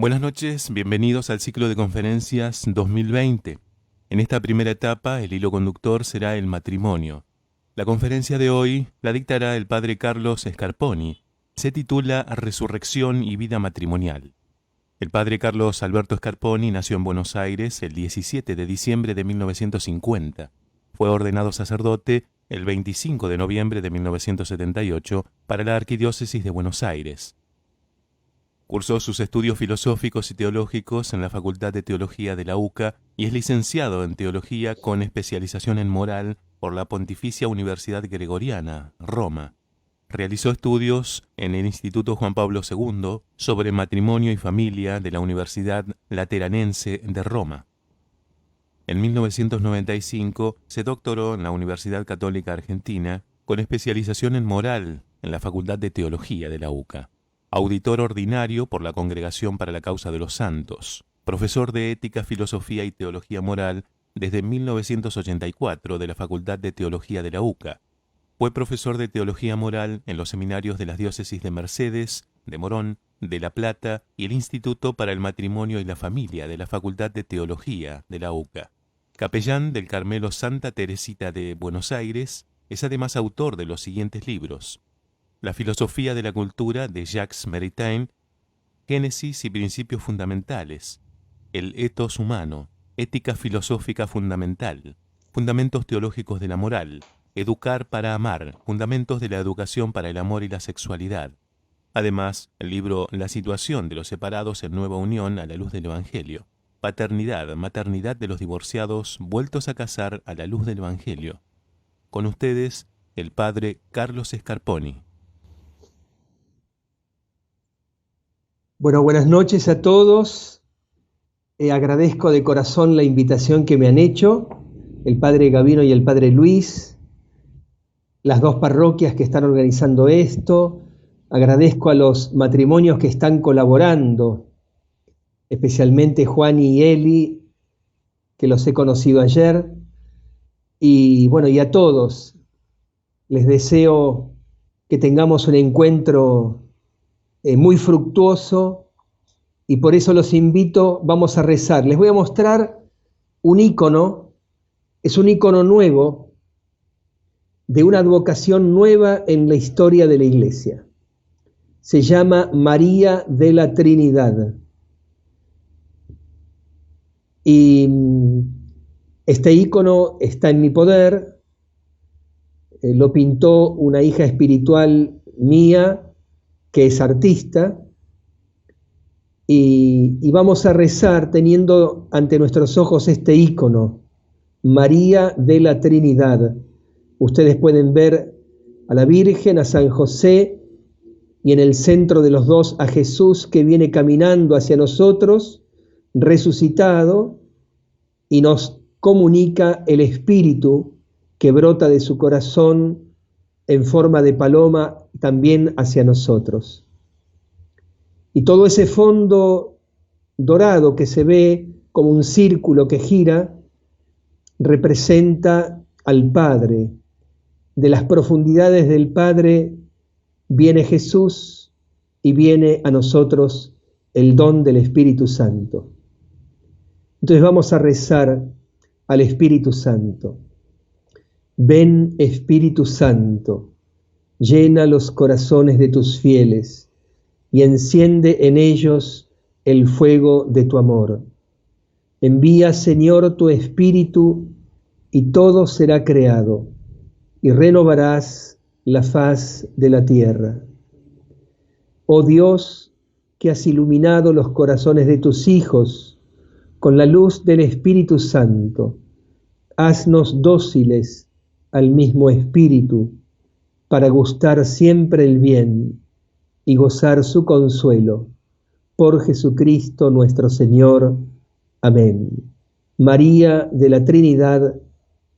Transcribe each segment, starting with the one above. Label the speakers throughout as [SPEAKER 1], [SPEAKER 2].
[SPEAKER 1] Buenas noches, bienvenidos al ciclo de conferencias 2020. En esta primera etapa, el hilo conductor será el matrimonio. La conferencia de hoy la dictará el padre Carlos Scarponi. Se titula Resurrección y vida matrimonial. El padre Carlos Alberto Scarponi nació en Buenos Aires el 17 de diciembre de 1950. Fue ordenado sacerdote el 25 de noviembre de 1978 para la Arquidiócesis de Buenos Aires. Cursó sus estudios filosóficos y teológicos en la Facultad de Teología de la UCA y es licenciado en Teología con especialización en Moral por la Pontificia Universidad Gregoriana, Roma. Realizó estudios en el Instituto Juan Pablo II sobre matrimonio y familia de la Universidad Lateranense de Roma. En 1995 se doctoró en la Universidad Católica Argentina con especialización en Moral en la Facultad de Teología de la UCA. Auditor ordinario por la Congregación para la Causa de los Santos, profesor de Ética, Filosofía y Teología Moral desde 1984 de la Facultad de Teología de la UCA. Fue profesor de Teología Moral en los seminarios de las diócesis de Mercedes, de Morón, de La Plata y el Instituto para el Matrimonio y la Familia de la Facultad de Teología de la UCA. Capellán del Carmelo Santa Teresita de Buenos Aires, es además autor de los siguientes libros: La filosofía de la cultura de Jacques Maritain, Génesis y principios fundamentales, El etos humano, Ética filosófica fundamental, Fundamentos teológicos de la moral, Educar para amar, Fundamentos de la educación para el amor y la sexualidad. Además, el libro La situación de los separados en nueva unión a la luz del Evangelio, Paternidad, maternidad de los divorciados vueltos a casar a la luz del Evangelio. Con ustedes, el padre Carlos Scarponi.
[SPEAKER 2] Bueno, buenas noches a todos. Agradezco de corazón la invitación que me han hecho el padre Gavino y el padre Luis, las dos parroquias que están organizando esto. Agradezco a los matrimonios que están colaborando, especialmente Juan y Eli, que los he conocido ayer. Y bueno, y a todos les deseo que tengamos un encuentro muy fructuoso, y por eso los invito, vamos a rezar. Les voy a mostrar un icono, es un icono nuevo, de una advocación nueva en la historia de la Iglesia. Se llama María de la Trinidad. Y este icono está en mi poder, lo pintó una hija espiritual mía, que es artista, y vamos a rezar teniendo ante nuestros ojos este icono, María de la Trinidad. Ustedes pueden ver a la Virgen, a San José, y en el centro de los dos a Jesús, que viene caminando hacia nosotros, resucitado, y nos comunica el Espíritu que brota de su corazón en forma de paloma también hacia nosotros. Y todo ese fondo dorado que se ve como un círculo que gira representa al Padre. De las profundidades del Padre viene Jesús y viene a nosotros el don del Espíritu Santo. Entonces vamos a rezar al Espíritu Santo. Ven, Espíritu Santo, llena los corazones de tus fieles y enciende en ellos el fuego de tu amor. Envía, Señor, tu Espíritu y todo será creado y renovarás la faz de la tierra. Oh Dios, que has iluminado los corazones de tus hijos con la luz del Espíritu Santo, haznos dóciles al mismo Espíritu, para gustar siempre el bien y gozar su consuelo. Por Jesucristo nuestro Señor. Amén. María de la Trinidad,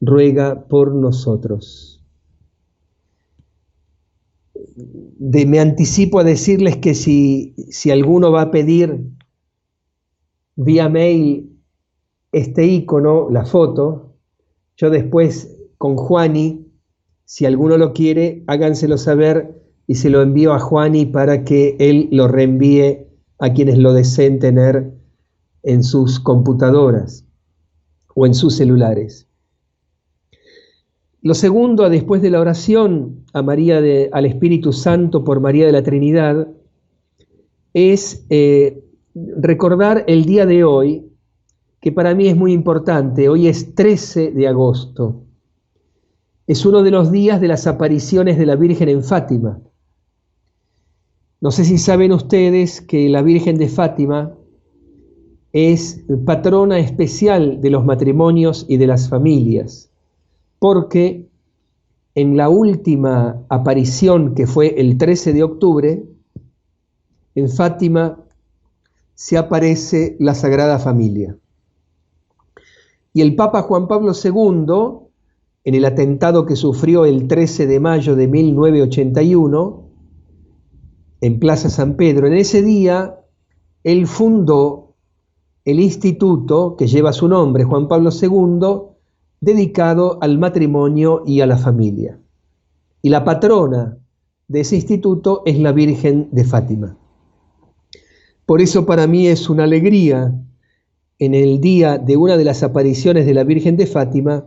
[SPEAKER 2] ruega por nosotros. Me anticipo a decirles que si alguno va a pedir vía mail este icono, la foto, yo después con Juani, si alguno lo quiere, háganselo saber y se lo envío a Juani para que él lo reenvíe a quienes lo deseen tener en sus computadoras o en sus celulares. Lo segundo, después de la oración al Espíritu Santo por María de la Trinidad, es recordar el día de hoy, que para mí es muy importante. Hoy es 13 de agosto. Es uno de los días de las apariciones de la Virgen en Fátima. No sé si saben ustedes que la Virgen de Fátima es patrona especial de los matrimonios y de las familias, porque en la última aparición, que fue el 13 de octubre, en Fátima se aparece la Sagrada Familia. Y el Papa Juan Pablo II, en el atentado que sufrió el 13 de mayo de 1981, en Plaza San Pedro, en ese día, él fundó el instituto que lleva su nombre, Juan Pablo II, dedicado al matrimonio y a la familia. Y la patrona de ese instituto es la Virgen de Fátima. Por eso para mí es una alegría, en el día de una de las apariciones de la Virgen de Fátima,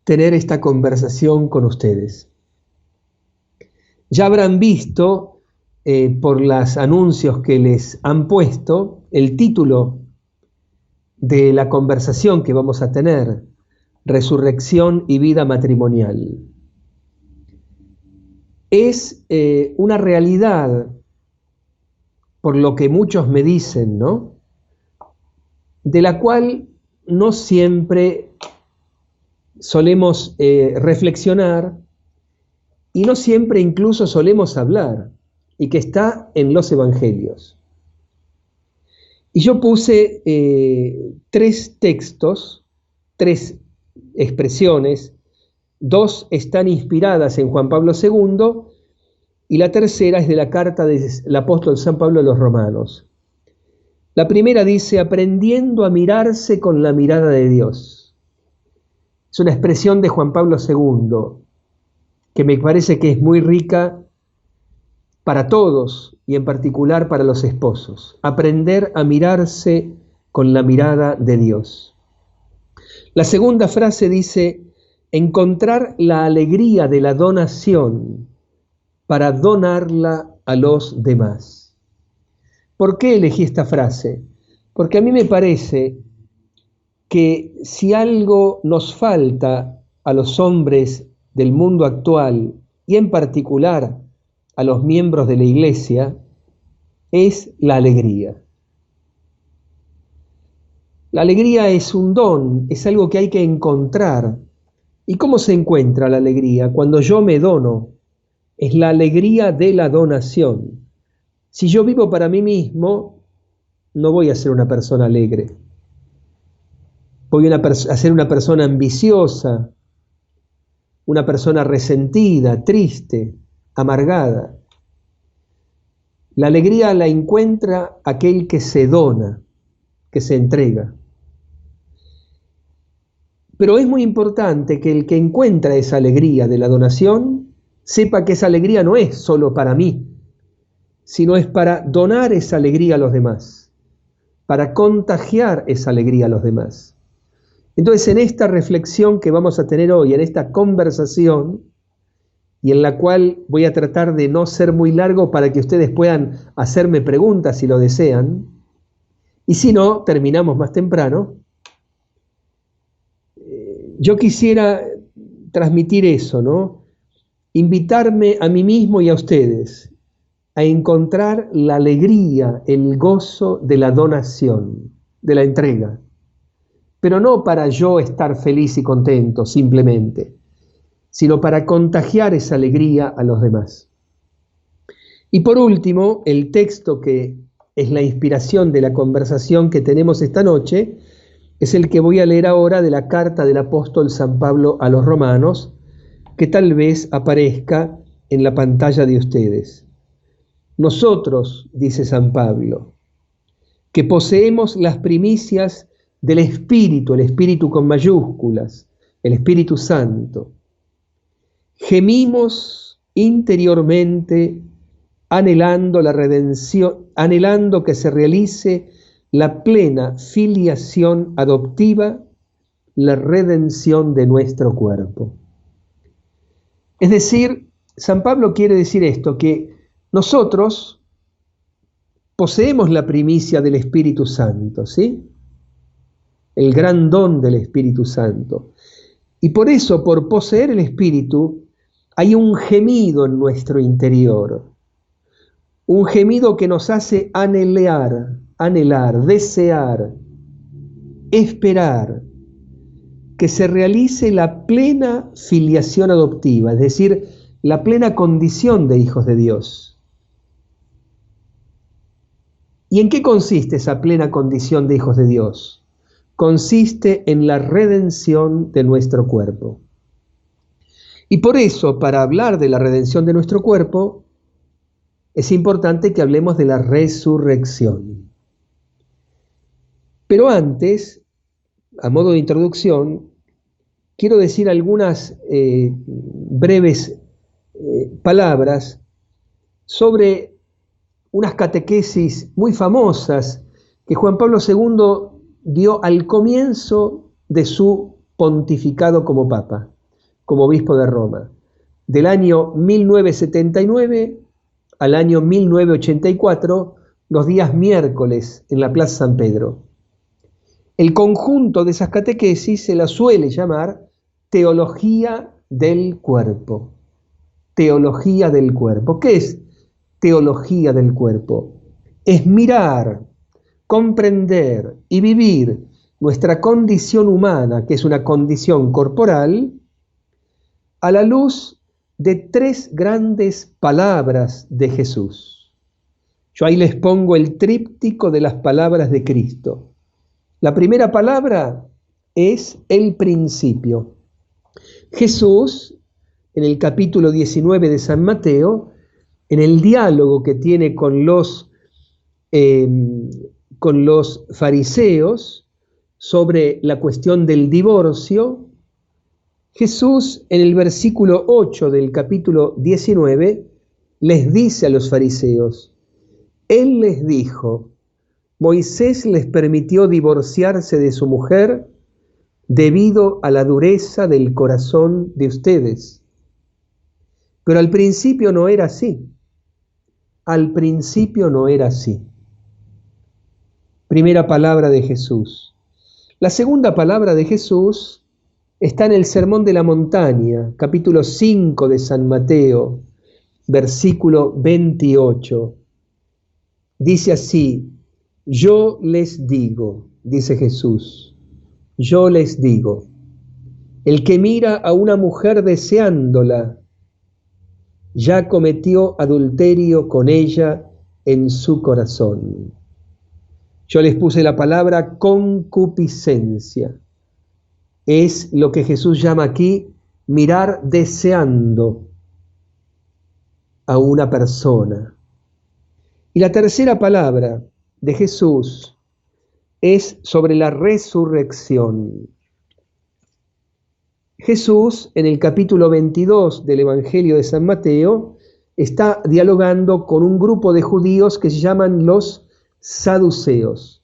[SPEAKER 2] tener esta conversación con ustedes. Ya habrán visto por los anuncios que les han puesto el título de la conversación que vamos a tener: Resurrección y vida matrimonial. Es una realidad, por lo que muchos me dicen, ¿no?, de la cual no siempre solemos reflexionar y no siempre incluso solemos hablar, y que está en los evangelios. Y yo puse 3 textos, 3 expresiones. 2 están inspiradas en Juan Pablo II y la tercera es de la carta del apóstol San Pablo a los Romanos. La primera dice: aprendiendo a mirarse con la mirada de Dios. Es una expresión de Juan Pablo II que me parece que es muy rica para todos y en particular para los esposos. Aprender a mirarse con la mirada de Dios. La segunda frase dice: encontrar la alegría de la donación para donarla a los demás. ¿Por qué elegí esta frase? Porque a mí me parece que si algo nos falta a los hombres del mundo actual y en particular a los miembros de la Iglesia, es la alegría. La alegría es un don, es algo que hay que encontrar. ¿Y cómo se encuentra la alegría? Cuando yo me dono. Es la alegría de la donación. Si yo vivo para mí mismo, no voy a ser una persona alegre. Voy a ser una persona ambiciosa, una persona resentida, triste, amargada. La alegría la encuentra aquel que se dona, que se entrega. Pero es muy importante que el que encuentra esa alegría de la donación sepa que esa alegría no es solo para mí, sino es para donar esa alegría a los demás, para contagiar esa alegría a los demás. Entonces, en esta reflexión que vamos a tener hoy, en esta conversación, y en la cual voy a tratar de no ser muy largo para que ustedes puedan hacerme preguntas si lo desean, y si no, terminamos más temprano, yo quisiera transmitir eso, ¿no? Invitarme a mí mismo y a ustedes a encontrar la alegría, el gozo de la donación, de la entrega. Pero no para yo estar feliz y contento simplemente, sino para contagiar esa alegría a los demás. Y por último, el texto que es la inspiración de la conversación que tenemos esta noche es el que voy a leer ahora de la carta del apóstol San Pablo a los Romanos, que tal vez aparezca en la pantalla de ustedes. Nosotros, dice San Pablo, que poseemos las primicias del Espíritu, el Espíritu con mayúsculas, el Espíritu Santo, gemimos interiormente anhelando la redención, anhelando que se realice la plena filiación adoptiva, la redención de nuestro cuerpo. Es decir, San Pablo quiere decir esto, que nosotros poseemos la primicia del Espíritu Santo, ¿sí? El gran don del Espíritu Santo. Y por eso, por poseer el Espíritu, hay un gemido en nuestro interior. Un gemido que nos hace anhelar, desear, esperar que se realice la plena filiación adoptiva, es decir, la plena condición de hijos de Dios. ¿Y en qué consiste esa plena condición de hijos de Dios? Consiste en la redención de nuestro cuerpo. Y por eso, para hablar de la redención de nuestro cuerpo, es importante que hablemos de la resurrección. Pero antes, a modo de introducción, quiero decir algunas breves palabras sobre unas catequesis muy famosas que Juan Pablo II dio al comienzo de su pontificado como Papa, como obispo de Roma, del año 1979 al año 1984, los días miércoles en la Plaza San Pedro. El conjunto de esas catequesis se la suele llamar teología del cuerpo. Teología del cuerpo. ¿Qué es teología del cuerpo? Es mirar, comprender y vivir nuestra condición humana, que es una condición corporal, a la luz de tres grandes palabras de Jesús. Yo ahí les pongo el tríptico de las palabras de Cristo. La primera palabra es el principio. Jesús, en el capítulo 19 de San Mateo, en el diálogo que tiene con los fariseos sobre la cuestión del divorcio, Jesús, en el versículo 8 del capítulo 19, les dice a los fariseos, Él les dijo, Moisés les permitió divorciarse de su mujer debido a la dureza del corazón de ustedes. Pero al principio no era así. Al principio no era así. Primera palabra de Jesús. La segunda palabra de Jesús está en el Sermón de la Montaña, capítulo 5 de San Mateo, versículo 28. Dice así, yo les digo, dice Jesús, yo les digo, el que mira a una mujer deseándola, ya cometió adulterio con ella en su corazón. Yo les puse la palabra concupiscencia. Es lo que Jesús llama aquí mirar deseando a una persona. Y la tercera palabra de Jesús es sobre la resurrección. Jesús, en el capítulo 22 del Evangelio de San Mateo, está dialogando con un grupo de judíos que se llaman los saduceos.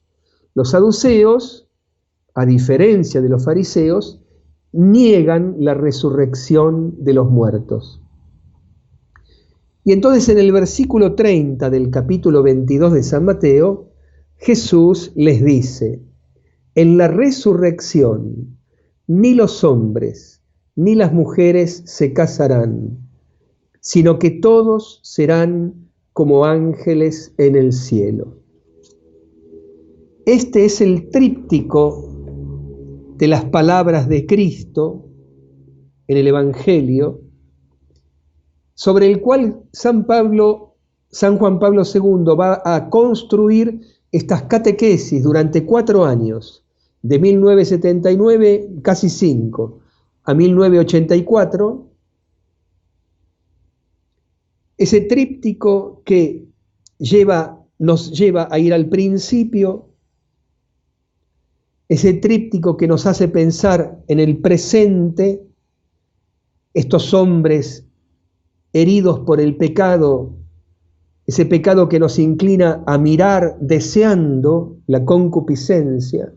[SPEAKER 2] Los saduceos, a diferencia de los fariseos, niegan la resurrección de los muertos. Y entonces en el versículo 30 del capítulo 22 de San Mateo, Jesús les dice, en la resurrección ni los hombres ni las mujeres se casarán, sino que todos serán como ángeles en el cielo. Este es el tríptico de las palabras de Cristo en el Evangelio, sobre el cual San Juan Pablo II va a construir estas catequesis durante 4 años, de 1979, casi 5, a 1984, ese tríptico que nos lleva a ir al principio, ese tríptico que nos hace pensar en el presente, estos hombres heridos por el pecado ese pecado que nos inclina a mirar deseando la concupiscencia,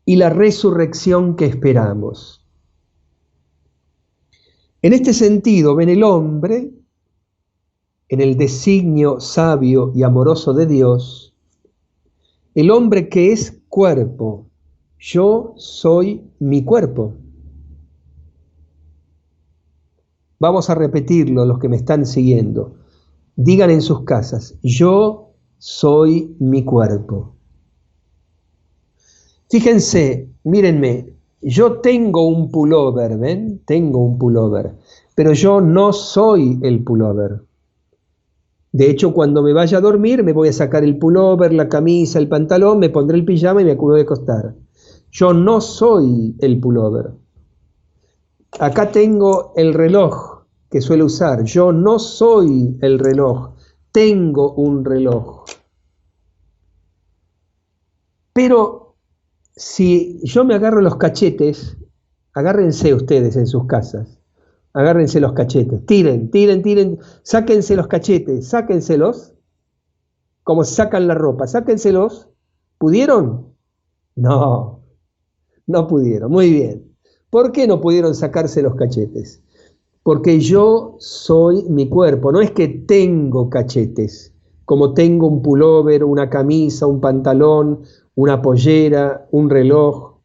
[SPEAKER 2] y la resurrección que esperamos. En este sentido, ven el hombre, en el designio sabio y amoroso de Dios, el hombre que es cuerpo. Yo soy mi cuerpo. Vamos a repetirlo, los que me están siguiendo. Digan en sus casas, yo soy mi cuerpo. Fíjense, mírenme, yo tengo un pullover, ¿ven? Tengo un pullover, pero yo no soy el pullover. De hecho, cuando me vaya a dormir, me voy a sacar el pullover, la camisa, el pantalón, me pondré el pijama y me voy a acostar. Yo no soy el pullover. Acá tengo el reloj que suelo usar. Yo no soy el reloj. Tengo un reloj. Pero si yo me agarro los cachetes, agárrense ustedes en sus casas. Agárrense los cachetes. Tiren. Sáquense los cachetes. Sáquenselos. Como sacan la ropa. Sáquenselos. ¿Pudieron? No pudieron. Muy bien. ¿Por qué no pudieron sacarse los cachetes? Porque yo soy mi cuerpo. No es que tengo cachetes, como tengo un pullover, una camisa, un pantalón, una pollera, un reloj.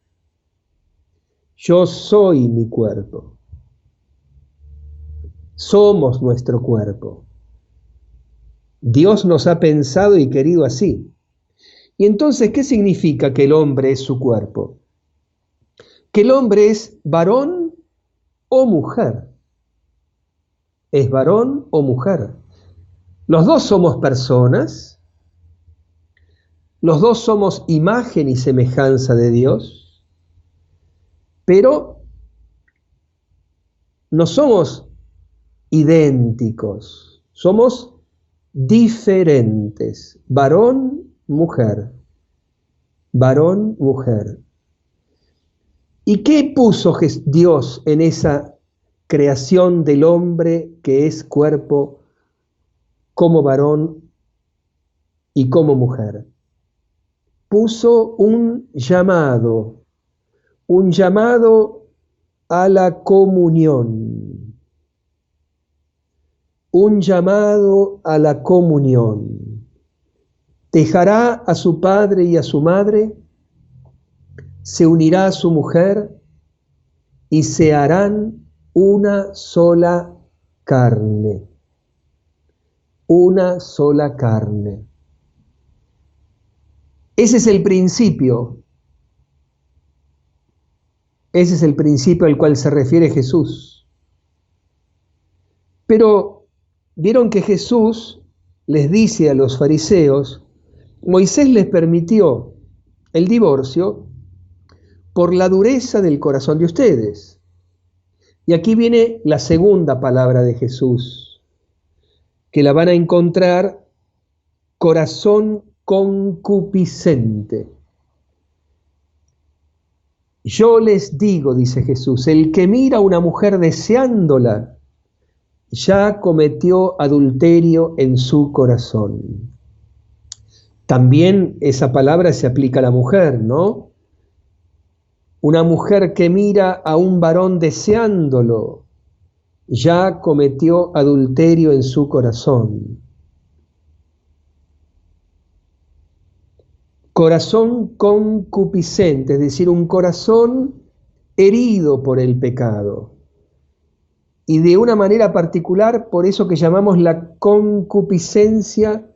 [SPEAKER 2] Yo soy mi cuerpo. Somos nuestro cuerpo. Dios nos ha pensado y querido así. Y entonces, ¿qué significa que el hombre es su cuerpo? Que el hombre es varón o mujer. Es varón o mujer. Los dos somos personas. Los dos somos imagen y semejanza de Dios. Pero no somos idénticos. Somos diferentes. Varón, mujer. Varón, mujer. ¿Y qué puso Dios en esa creación del hombre que es cuerpo como varón y como mujer? Puso un llamado a la comunión. Un llamado a la comunión. Dejará a su padre y a su madre, se unirá a su mujer y se harán una sola carne. Una sola carne. Ese es el principio. Ese es el principio al cual se refiere Jesús. Pero vieron que Jesús les dice a los fariseos, Moisés les permitió el divorcio por la dureza del corazón de ustedes. Y aquí viene la segunda palabra de Jesús, que la van a encontrar: corazón concupiscente. Yo les digo, dice Jesús, el que mira a una mujer deseándola, ya cometió adulterio en su corazón. También esa palabra se aplica a la mujer, ¿no? Una mujer que mira a un varón deseándolo, ya cometió adulterio en su corazón. Corazón concupiscente, es decir, un corazón herido por el pecado. Y de una manera particular, por eso que llamamos la concupiscencia,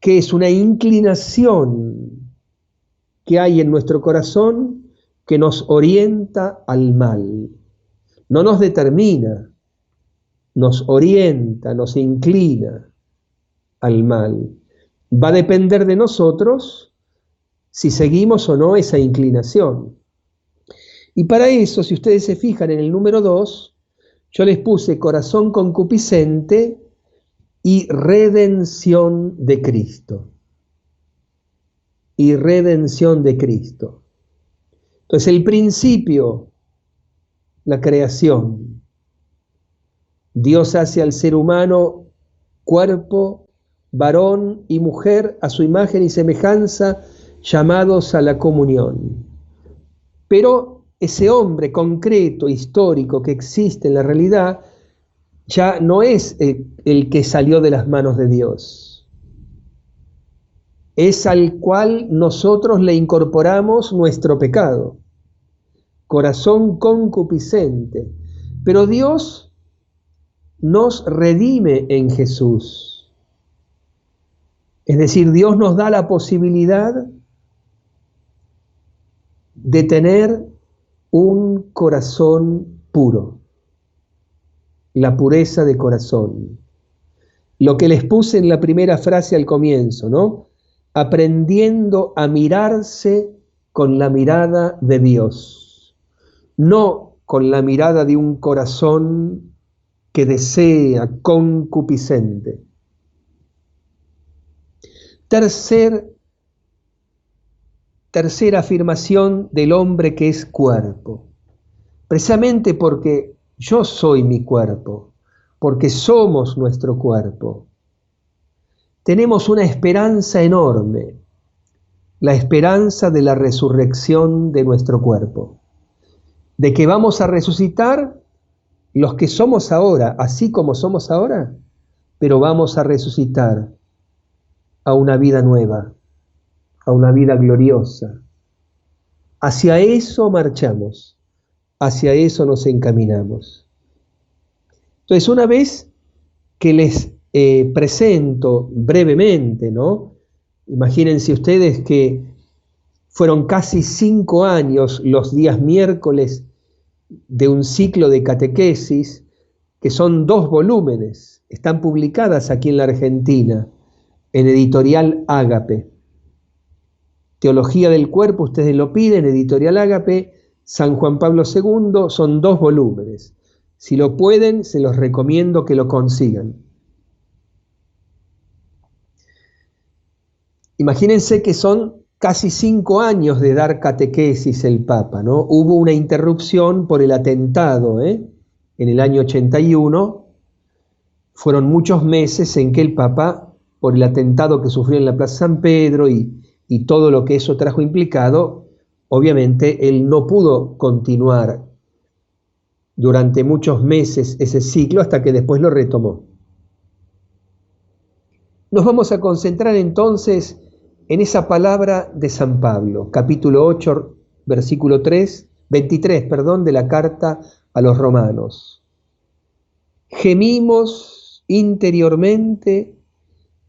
[SPEAKER 2] que es una inclinación que hay en nuestro corazón que nos orienta al mal. No nos determina, nos orienta, nos inclina al mal. Va a depender de nosotros si seguimos o no esa inclinación. Y para eso, si ustedes se fijan en el número 2, yo les puse corazón concupiscente y redención de Cristo. Y redención de Cristo. Entonces el principio, la creación. Dios hace al ser humano cuerpo, varón y mujer, a su imagen y semejanza, llamados a la comunión. Pero ese hombre concreto, histórico, que existe en la realidad, ya no es el que salió de las manos de Dios. Es al cual nosotros le incorporamos nuestro pecado, corazón concupiscente. Pero Dios nos redime en Jesús. Es decir, Dios nos da la posibilidad de tener un corazón puro, la pureza de corazón. Lo que les puse en la primera frase al comienzo, ¿no? Aprendiendo a mirarse con la mirada de Dios, no con la mirada de un corazón que desea, concupiscente. Tercera afirmación del hombre que es cuerpo. Precisamente porque yo soy mi cuerpo, porque somos nuestro cuerpo, tenemos una esperanza enorme, la esperanza de la resurrección de nuestro cuerpo, de que vamos a resucitar los que somos ahora, así como somos ahora, pero vamos a resucitar a una vida nueva, a una vida gloriosa. Hacia eso marchamos, hacia eso nos encaminamos. Entonces, una vez que les presento brevemente, ¿no? Imagínense ustedes que fueron casi 5 años los días miércoles de un ciclo de catequesis, que son 2 volúmenes, están publicadas aquí en la Argentina, en Editorial Ágape. Teología del Cuerpo, ustedes lo piden, Editorial Ágape, San Juan Pablo II, son 2 volúmenes. Si lo pueden, se los recomiendo que lo consigan. Imagínense que son casi 5 años de dar catequesis el Papa, ¿no? Hubo una interrupción por el atentado, en el año 81. Fueron muchos meses en que el Papa, por el atentado que sufrió en la Plaza San Pedro y todo lo que eso trajo implicado, obviamente él no pudo continuar durante muchos meses ese ciclo hasta que después lo retomó. Nos vamos a concentrar entonces en esa palabra de San Pablo, capítulo 8, versículo 23, de la carta a los romanos. Gemimos interiormente,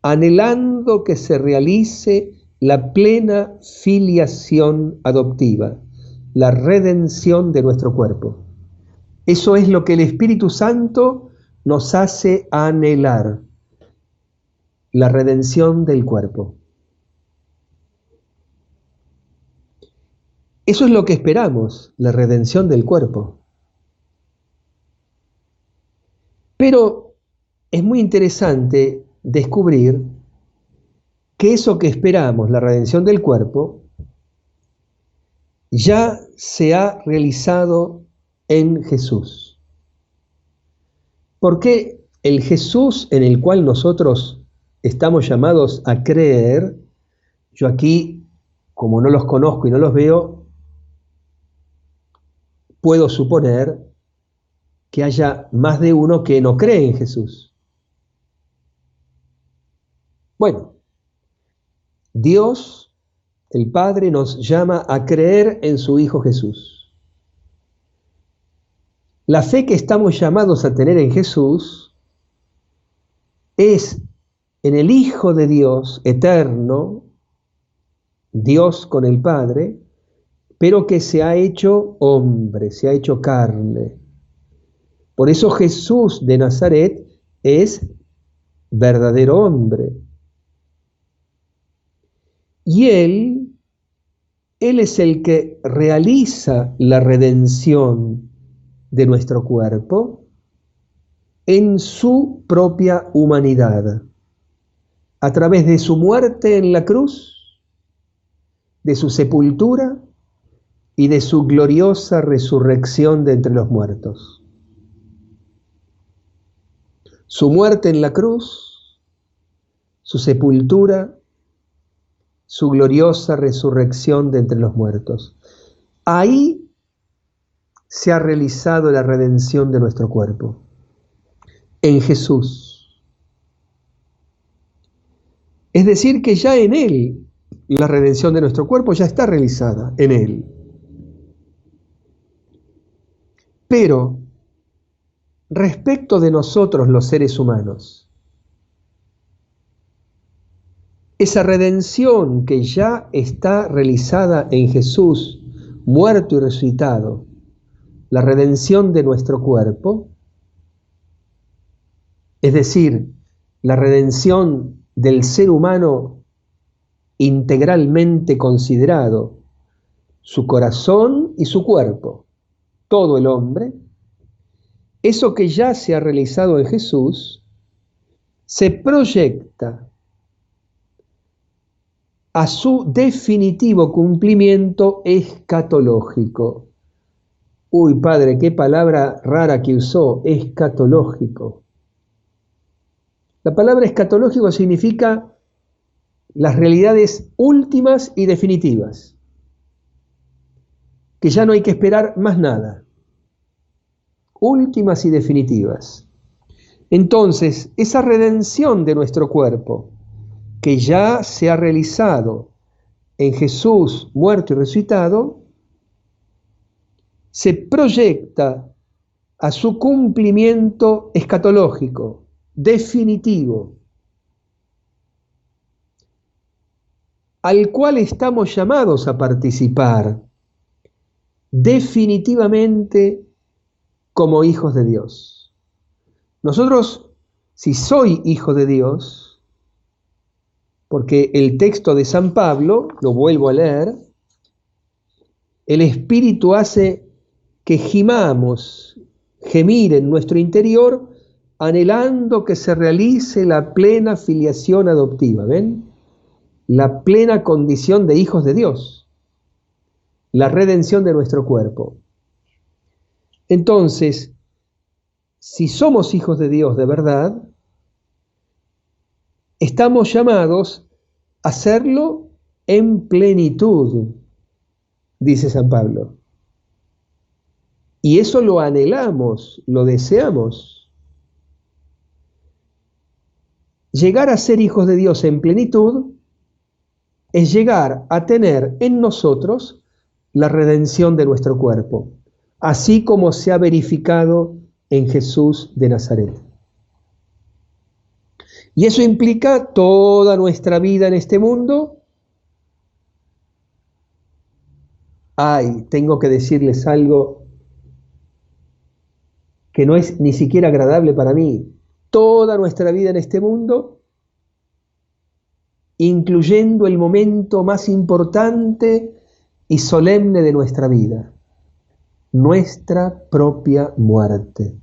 [SPEAKER 2] anhelando que se realice la plena filiación adoptiva, la redención de nuestro cuerpo. Eso es lo que el Espíritu Santo nos hace anhelar, la redención del cuerpo. Eso es lo que esperamos, la redención del cuerpo. Pero es muy interesante descubrir que eso que esperamos, la redención del cuerpo, ya se ha realizado en Jesús. Porque el Jesús en el cual nosotros estamos llamados a creer, yo aquí, como no los conozco y no los veo, puedo suponer que haya más de uno que no cree en Jesús. Bueno, Dios, el Padre, nos llama a creer en su Hijo Jesús. La fe que estamos llamados a tener en Jesús es en el Hijo de Dios eterno, Dios con el Padre, pero que se ha hecho hombre, se ha hecho carne. Por eso Jesús de Nazaret es verdadero hombre. Y Él es el que realiza la redención de nuestro cuerpo en su propia humanidad, a través de su muerte en la cruz, de su sepultura y de su gloriosa resurrección de entre los muertos. su muerte en la cruz, su sepultura, su gloriosa resurrección de entre los muertos. Ahí se ha realizado la redención de nuestro cuerpo, en Jesús. Es decir, que ya en Él la redención de nuestro cuerpo ya está realizada, en Él. Pero, respecto de nosotros los seres humanos, esa redención que ya está realizada en Jesús, muerto y resucitado, la redención de nuestro cuerpo, es decir, la redención del ser humano integralmente considerado, su corazón y su cuerpo, todo el hombre, eso que ya se ha realizado en Jesús, se proyecta a su definitivo cumplimiento escatológico. Uy, padre, qué palabra rara que usó, escatológico. La palabra escatológico significa las realidades últimas y definitivas, que ya no hay que esperar más nada. Últimas y definitivas. Entonces, esa redención de nuestro cuerpo, que ya se ha realizado en Jesús muerto y resucitado, se proyecta a su cumplimiento escatológico, definitivo, al cual estamos llamados a participar definitivamente como hijos de Dios. Nosotros, si soy hijo de Dios, porque el texto de San Pablo, lo vuelvo a leer, el Espíritu hace que gemir en nuestro interior, anhelando que se realice la plena filiación adoptiva, ¿ven? La plena condición de hijos de Dios, la redención de nuestro cuerpo. Entonces, si somos hijos de Dios de verdad, estamos llamados a hacerlo en plenitud, dice San Pablo. Y eso lo anhelamos, lo deseamos. Llegar a ser hijos de Dios en plenitud es llegar a tener en nosotros la redención de nuestro cuerpo, así como se ha verificado en Jesús de Nazaret. Y eso implica toda nuestra vida en este mundo. Ay, tengo que decirles algo que no es ni siquiera agradable para mí. Toda nuestra vida en este mundo, incluyendo el momento más importante y solemne de nuestra vida, nuestra propia muerte.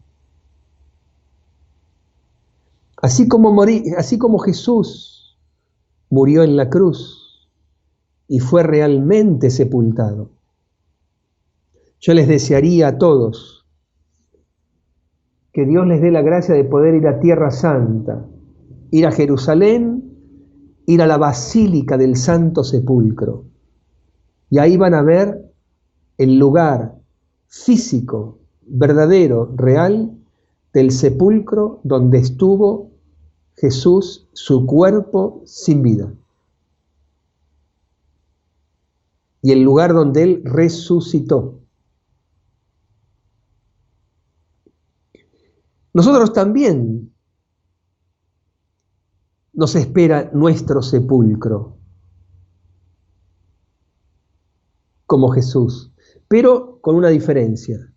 [SPEAKER 2] Así como Jesús murió en la cruz y fue realmente sepultado, yo les desearía a todos que Dios les dé la gracia de poder ir a Tierra Santa, ir a Jerusalén, ir a la Basílica del Santo Sepulcro. Y ahí van a ver el lugar físico, verdadero, real, del sepulcro donde estuvo Jesús, su cuerpo sin vida. Y el lugar donde Él resucitó. Nosotros también nos espera nuestro sepulcro, como Jesús, pero con una diferencia,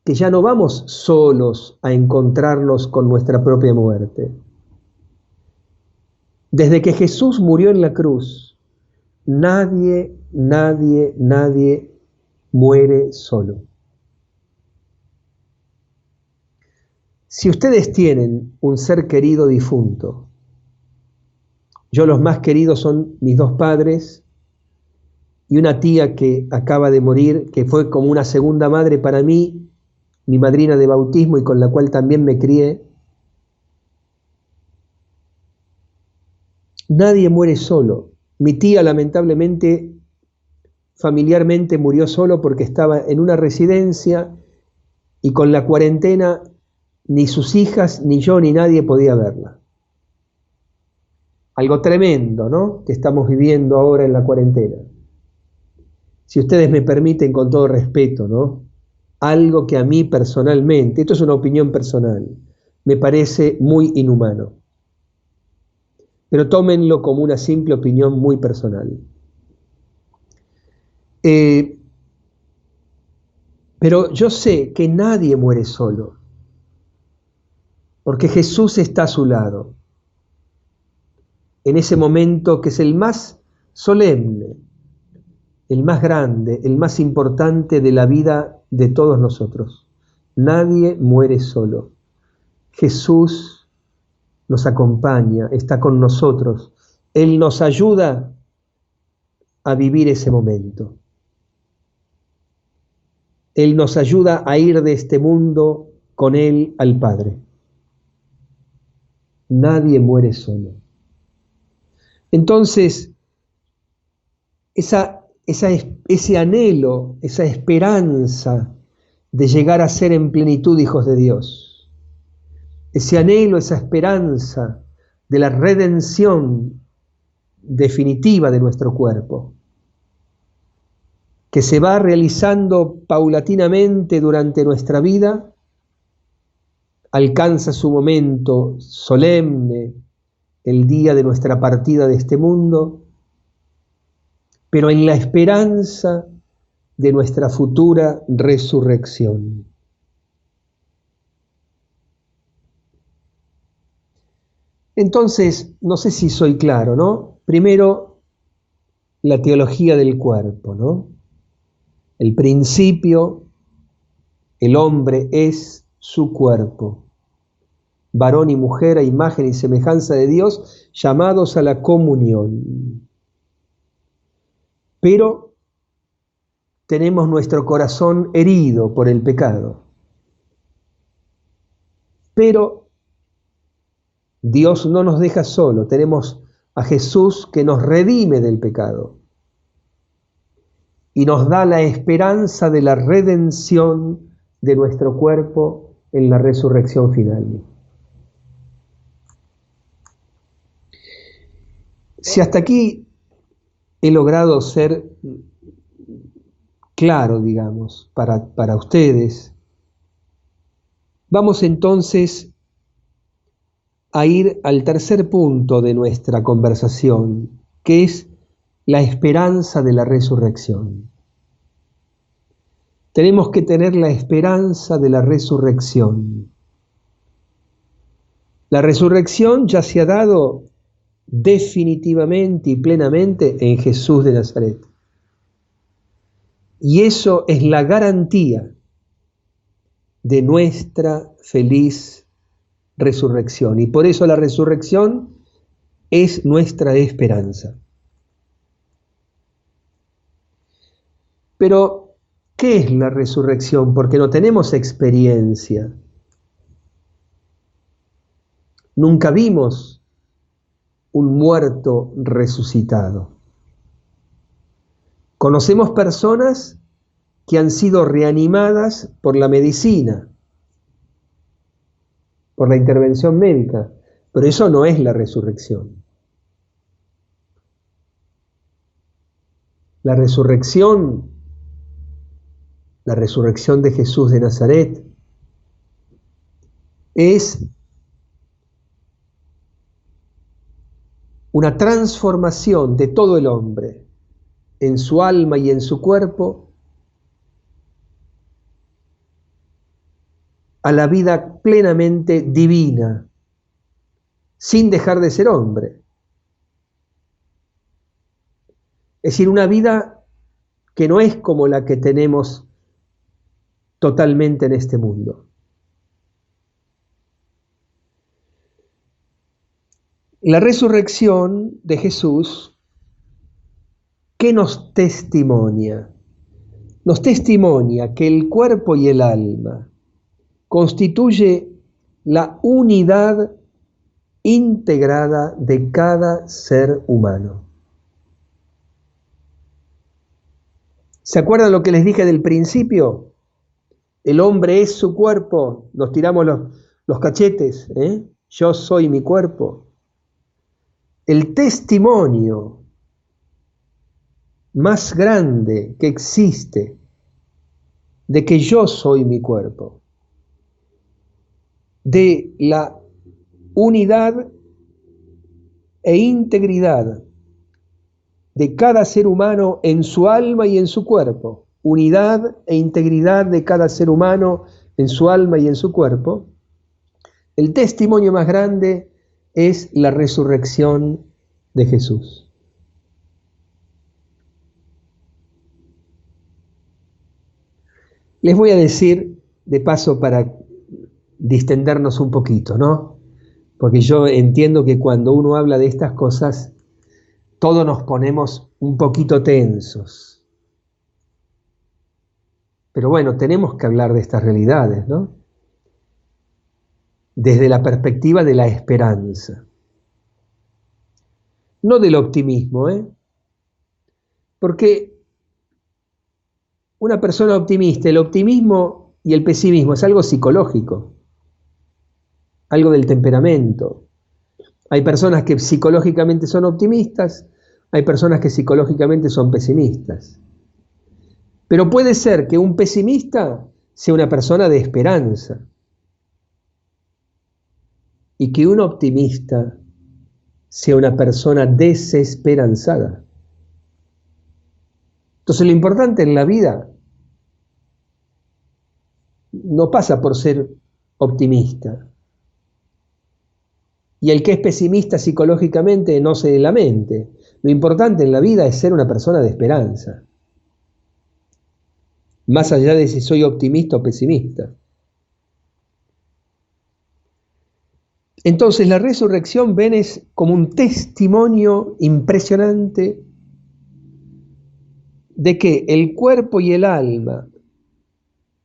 [SPEAKER 2] que ya no vamos solos a encontrarnos con nuestra propia muerte. Desde que Jesús murió en la cruz, nadie muere solo. Si ustedes tienen un ser querido difunto, yo los más queridos son mis dos padres y una tía que acaba de morir, que fue como una segunda madre para mí, mi madrina de bautismo y con la cual también me crié. Nadie muere solo. Mi tía lamentablemente, familiarmente murió solo porque estaba en una residencia y con la cuarentena ni sus hijas, ni yo, ni nadie podía verla. Algo tremendo, ¿no?, que estamos viviendo ahora en la cuarentena. Si ustedes me permiten, con todo respeto, ¿no?, algo que a mí personalmente, esto es una opinión personal, me parece muy inhumano. Pero tómenlo como una simple opinión muy personal. Pero yo sé que nadie muere solo, porque Jesús está a su lado, en ese momento que es el más solemne, el más grande, el más importante de la vida de todos nosotros. Nadie muere solo. Jesús nos acompaña, está con nosotros. Él nos ayuda a vivir ese momento. Él nos ayuda a ir de este mundo con Él al Padre. Nadie muere solo. Entonces, ese anhelo, esa esperanza de llegar a ser en plenitud hijos de Dios, ese anhelo, esa esperanza de la redención definitiva de nuestro cuerpo, que se va realizando paulatinamente durante nuestra vida, alcanza su momento solemne el día de nuestra partida de este mundo, pero en la esperanza de nuestra futura resurrección. Entonces, no sé si soy claro, ¿no? Primero, la teología del cuerpo, ¿no? El principio, el hombre es su cuerpo, varón y mujer a imagen y semejanza de Dios, llamados a la comunión. Pero tenemos nuestro corazón herido por el pecado. Pero Dios no nos deja solo, tenemos a Jesús que nos redime del pecado y nos da la esperanza de la redención de nuestro cuerpo en la resurrección final. Si hasta aquí he logrado ser claro, digamos, para ustedes, vamos entonces a ir al tercer punto de nuestra conversación, que es la esperanza de la resurrección. Tenemos que tener la esperanza de la resurrección. La resurrección ya se ha dado definitivamente y plenamente en Jesús de Nazaret. Y eso es la garantía de nuestra feliz resurrección. Y por eso la resurrección es nuestra esperanza. Pero, ¿qué es la resurrección? Porque no tenemos experiencia. Nunca vimos un muerto resucitado. Conocemos personas que han sido reanimadas por la medicina, por la intervención médica, pero eso no es la resurrección. La resurrección de Jesús de Nazaret es una transformación de todo el hombre en su alma y en su cuerpo a la vida plenamente divina, sin dejar de ser hombre. Es decir, una vida que no es como la que tenemos totalmente en este mundo. La resurrección de Jesús, ¿qué nos testimonia? Nos testimonia que el cuerpo y el alma constituye la unidad integrada de cada ser humano. ¿Se acuerdan lo que les dije del principio? El hombre es su cuerpo, nos tiramos los cachetes, yo soy mi cuerpo. El testimonio más grande que existe de que yo soy mi cuerpo, de la unidad e integridad de cada ser humano en su alma y en su cuerpo, unidad e integridad de cada ser humano en su alma y en su cuerpo, el testimonio más grande es la resurrección de Jesús. Les voy a decir, de paso, para distendernos un poquito, ¿no? Porque yo entiendo que cuando uno habla de estas cosas, todos nos ponemos un poquito tensos. Pero bueno, tenemos que hablar de estas realidades, ¿no? Desde la perspectiva de la esperanza. No del optimismo, Porque una persona optimista, el optimismo y el pesimismo es algo psicológico, algo del temperamento. Hay personas que psicológicamente son optimistas, hay personas que psicológicamente son pesimistas. Pero puede ser que un pesimista sea una persona de esperanza y que un optimista sea una persona desesperanzada. Entonces lo importante en la vida no pasa por ser optimista. Y el que es pesimista psicológicamente no se lamente. Lo importante en la vida es ser una persona de esperanza. Más allá de si soy optimista o pesimista. Entonces la resurrección, ven, es como un testimonio impresionante de que el cuerpo y el alma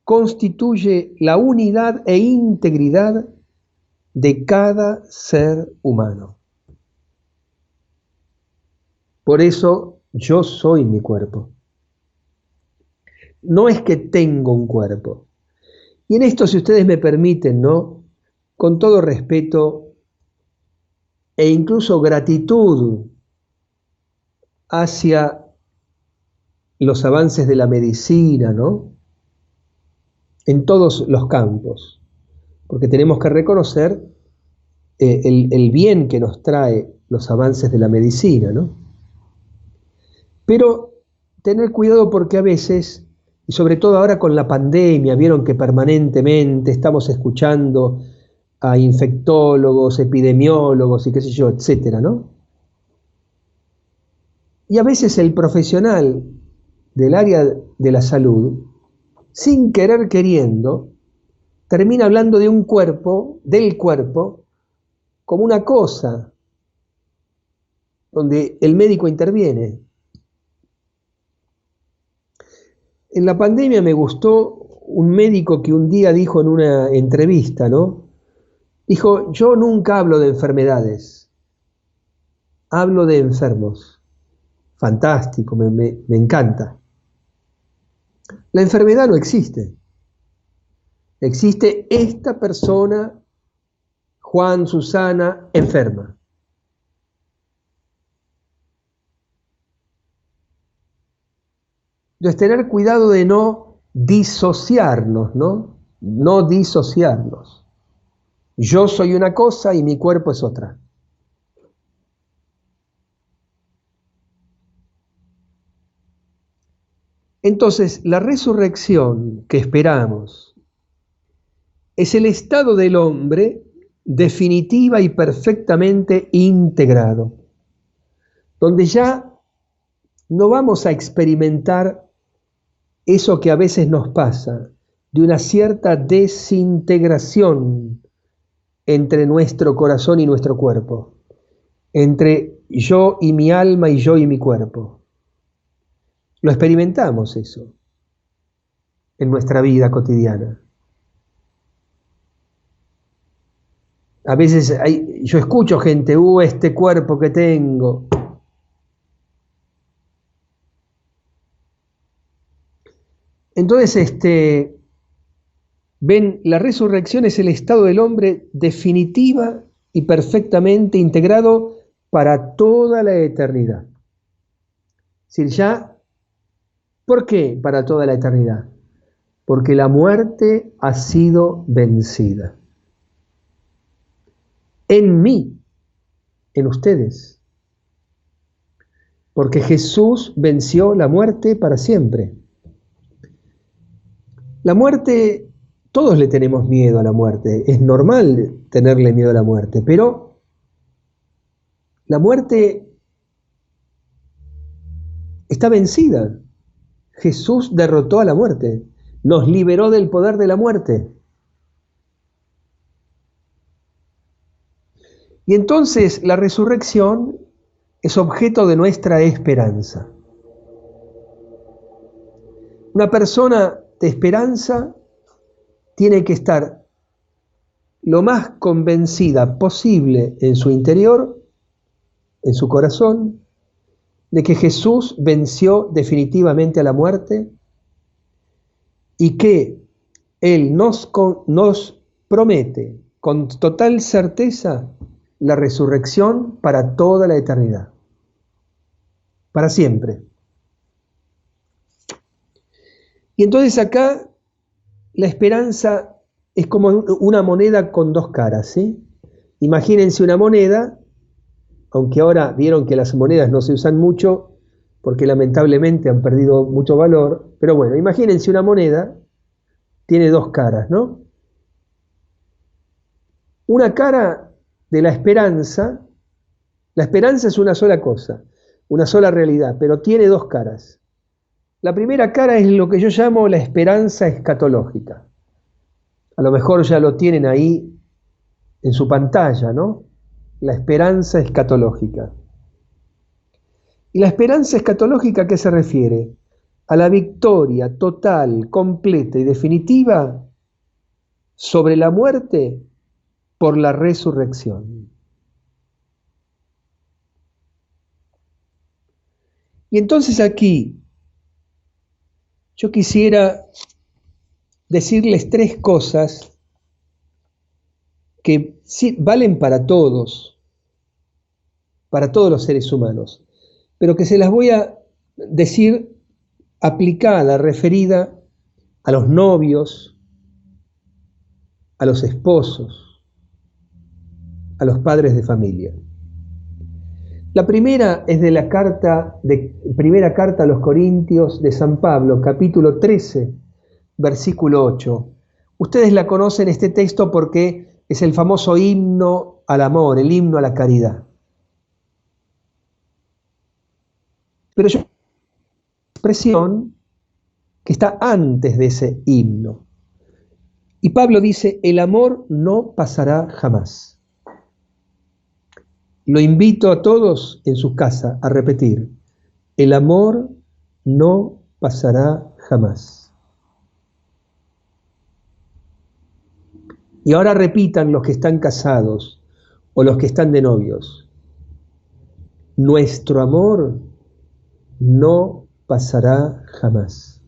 [SPEAKER 2] constituye la unidad e integridad de cada ser humano. Por eso yo soy mi cuerpo. No es que tengo un cuerpo. Y en esto, si ustedes me permiten, ¿no? Con todo respeto e incluso gratitud hacia los avances de la medicina, ¿no? En todos los campos. Porque tenemos que reconocer el bien que nos trae los avances de la medicina, ¿no? Pero tener cuidado porque a veces, y sobre todo ahora con la pandemia, vieron que permanentemente estamos escuchando a infectólogos, epidemiólogos y qué sé yo, etcétera, ¿no? Y a veces el profesional del área de la salud, sin querer queriendo, termina hablando de un cuerpo, del cuerpo, como una cosa donde el médico interviene. En la pandemia me gustó un médico que un día dijo en una entrevista, ¿no? Dijo, yo nunca hablo de enfermedades, hablo de enfermos. Fantástico, me encanta. La enfermedad no existe. Existe esta persona, Juan, Susana, enferma. Entonces, tener cuidado de no disociarnos, ¿no? No disociarnos. Yo soy una cosa y mi cuerpo es otra. Entonces, la resurrección que esperamos es el estado del hombre definitiva y perfectamente integrado, donde ya no vamos a experimentar eso que a veces nos pasa, de una cierta desintegración entre nuestro corazón y nuestro cuerpo, entre yo y mi alma y yo y mi cuerpo. Lo experimentamos eso en nuestra vida cotidiana. A veces yo escucho gente, este cuerpo que tengo. Entonces, ven, la resurrección es el estado del hombre definitiva y perfectamente integrado para toda la eternidad. Es decir, ya, ¿por qué para toda la eternidad? Porque la muerte ha sido vencida. En mí, en ustedes. Porque Jesús venció la muerte para siempre. La muerte, todos le tenemos miedo a la muerte. Es normal tenerle miedo a la muerte, pero la muerte está vencida. Jesús derrotó a la muerte, nos liberó del poder de la muerte. Y entonces la resurrección es objeto de nuestra esperanza. Una persona de esperanza tiene que estar lo más convencida posible en su interior, en su corazón, de que Jesús venció definitivamente a la muerte y que Él nos promete con total certeza la resurrección para toda la eternidad, para siempre. Y entonces acá la esperanza es como una moneda con dos caras, ¿sí? Imagínense una moneda, aunque ahora vieron que las monedas no se usan mucho porque lamentablemente han perdido mucho valor, pero bueno, imagínense una moneda, tiene dos caras, ¿no? Una cara de la esperanza es una sola cosa, una sola realidad, pero tiene dos caras. La primera cara es lo que yo llamo la esperanza escatológica. A lo mejor ya lo tienen ahí en su pantalla, ¿no? La esperanza escatológica. ¿Y la esperanza escatológica a qué se refiere? A la victoria total, completa y definitiva sobre la muerte por la resurrección. Y entonces aquí yo quisiera decirles tres cosas que sí, valen para todos los seres humanos, pero que se las voy a decir aplicada, referida a los novios, a los esposos, a los padres de familia. La primera es de la primera carta a los Corintios de San Pablo, capítulo 13, versículo 8. Ustedes la conocen este texto porque es el famoso himno al amor, el himno a la caridad. Pero yo expresión que está antes de ese himno. Y Pablo dice, el amor no pasará jamás. Lo invito a todos en sus casas a repetir, el amor no pasará jamás. Y ahora repitan los que están casados o los que están de novios, nuestro amor no pasará jamás.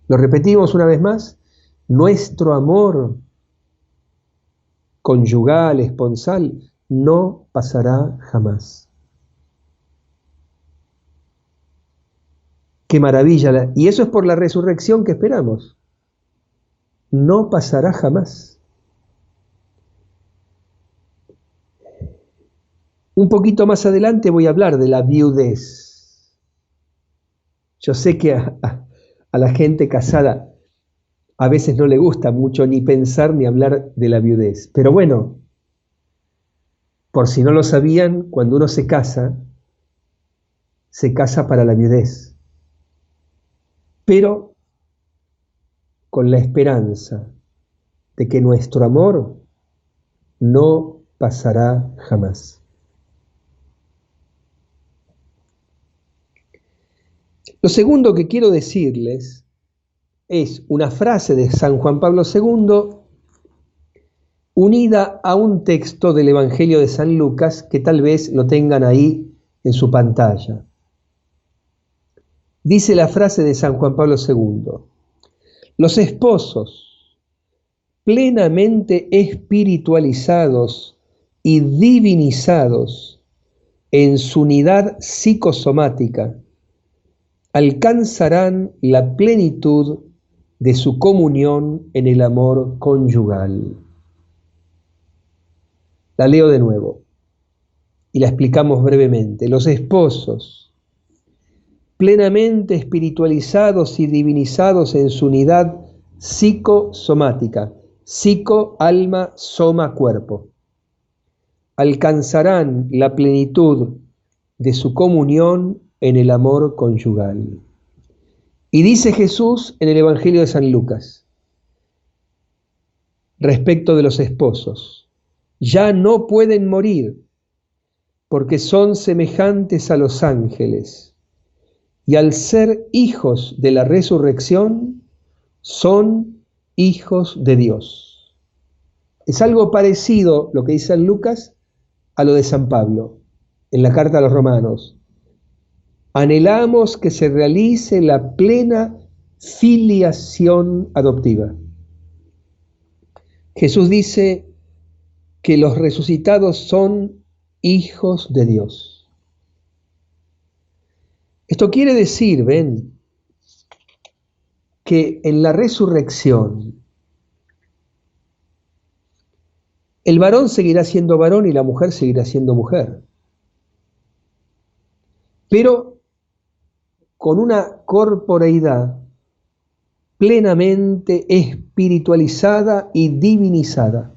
[SPEAKER 2] Lo repetimos una vez más, nuestro amor conyugal, esponsal, no pasará jamás. Qué maravilla. Y eso es por la resurrección que esperamos. No pasará jamás. Un poquito más adelante voy a hablar de la viudez. Yo sé que a la gente casada a veces no le gusta mucho ni pensar ni hablar de la viudez. Pero bueno, por si no lo sabían, cuando uno se casa para la viudez. Pero con la esperanza de que nuestro amor no pasará jamás. Lo segundo que quiero decirles es una frase de San Juan Pablo II unida a un texto del Evangelio de San Lucas que tal vez lo tengan ahí en su pantalla. Dice la frase de San Juan Pablo II: los esposos plenamente espiritualizados y divinizados en su unidad psicosomática alcanzarán la plenitud de su comunión en el amor conyugal. La leo de nuevo y la explicamos brevemente. Los esposos, plenamente espiritualizados y divinizados en su unidad psicosomática, psico, alma, soma, cuerpo, alcanzarán la plenitud de su comunión en el amor conyugal. Y dice Jesús en el Evangelio de San Lucas, respecto de los esposos: ya no pueden morir, porque son semejantes a los ángeles, y al ser hijos de la resurrección, son hijos de Dios. Es algo parecido lo que dice San Lucas a lo de San Pablo en la carta a los Romanos. Anhelamos que se realice la plena filiación adoptiva. Jesús dice que los resucitados son hijos de Dios. Esto quiere decir, ven, que en la resurrección el varón seguirá siendo varón y la mujer seguirá siendo mujer, pero con una corporeidad plenamente espiritualizada y divinizada,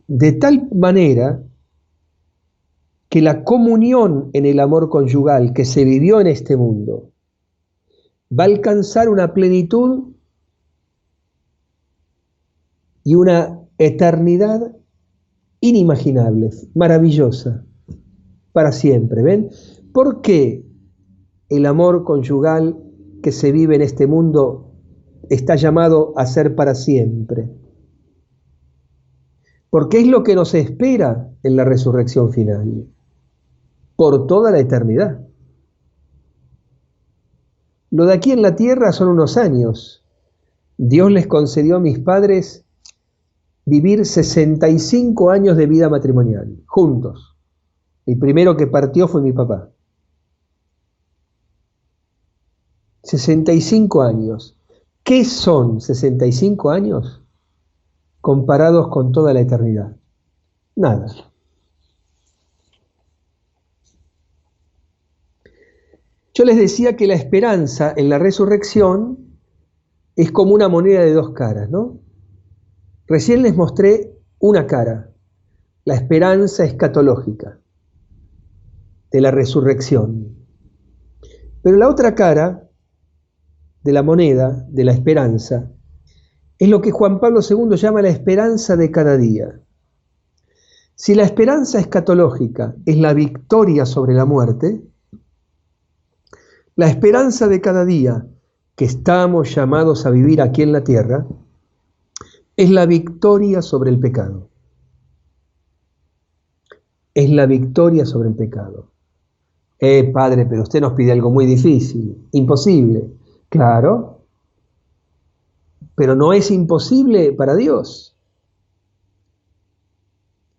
[SPEAKER 2] de tal manera que la comunión en el amor conyugal que se vivió en este mundo va a alcanzar una plenitud y una eternidad inimaginables, maravillosa, para siempre. ¿Ven? ¿Por qué el amor conyugal que se vive en este mundo está llamado a ser para siempre? Porque es lo que nos espera en la resurrección final, por toda la eternidad. Lo de aquí en la tierra son unos años. Dios les concedió a mis padres vivir 65 años de vida matrimonial, juntos. El primero que partió fue mi papá. 65 años. ¿Qué son 65 años comparados con toda la eternidad? Nada. Yo les decía que la esperanza en la resurrección es como una moneda de dos caras, ¿no? Recién les mostré una cara, la esperanza escatológica de la resurrección. Pero la otra cara de la moneda, de la esperanza, es lo que Juan Pablo II llama la esperanza de cada día. Si la esperanza escatológica es la victoria sobre la muerte, la esperanza de cada día que estamos llamados a vivir aquí en la tierra es la victoria sobre el pecado. Es la victoria sobre el pecado. Padre, pero usted nos pide algo muy difícil, imposible. Claro, pero no es imposible para Dios.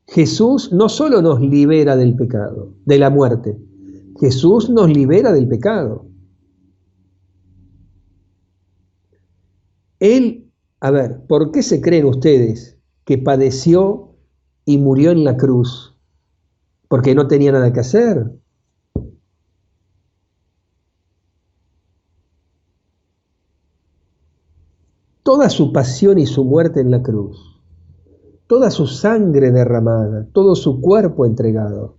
[SPEAKER 2] Jesús no solo nos libera del pecado, de la muerte, Jesús nos libera del pecado. Él, a ver, ¿por qué se creen ustedes que padeció y murió en la cruz? ¿Porque no tenía nada que hacer? Toda su pasión y su muerte en la cruz, toda su sangre derramada, todo su cuerpo entregado,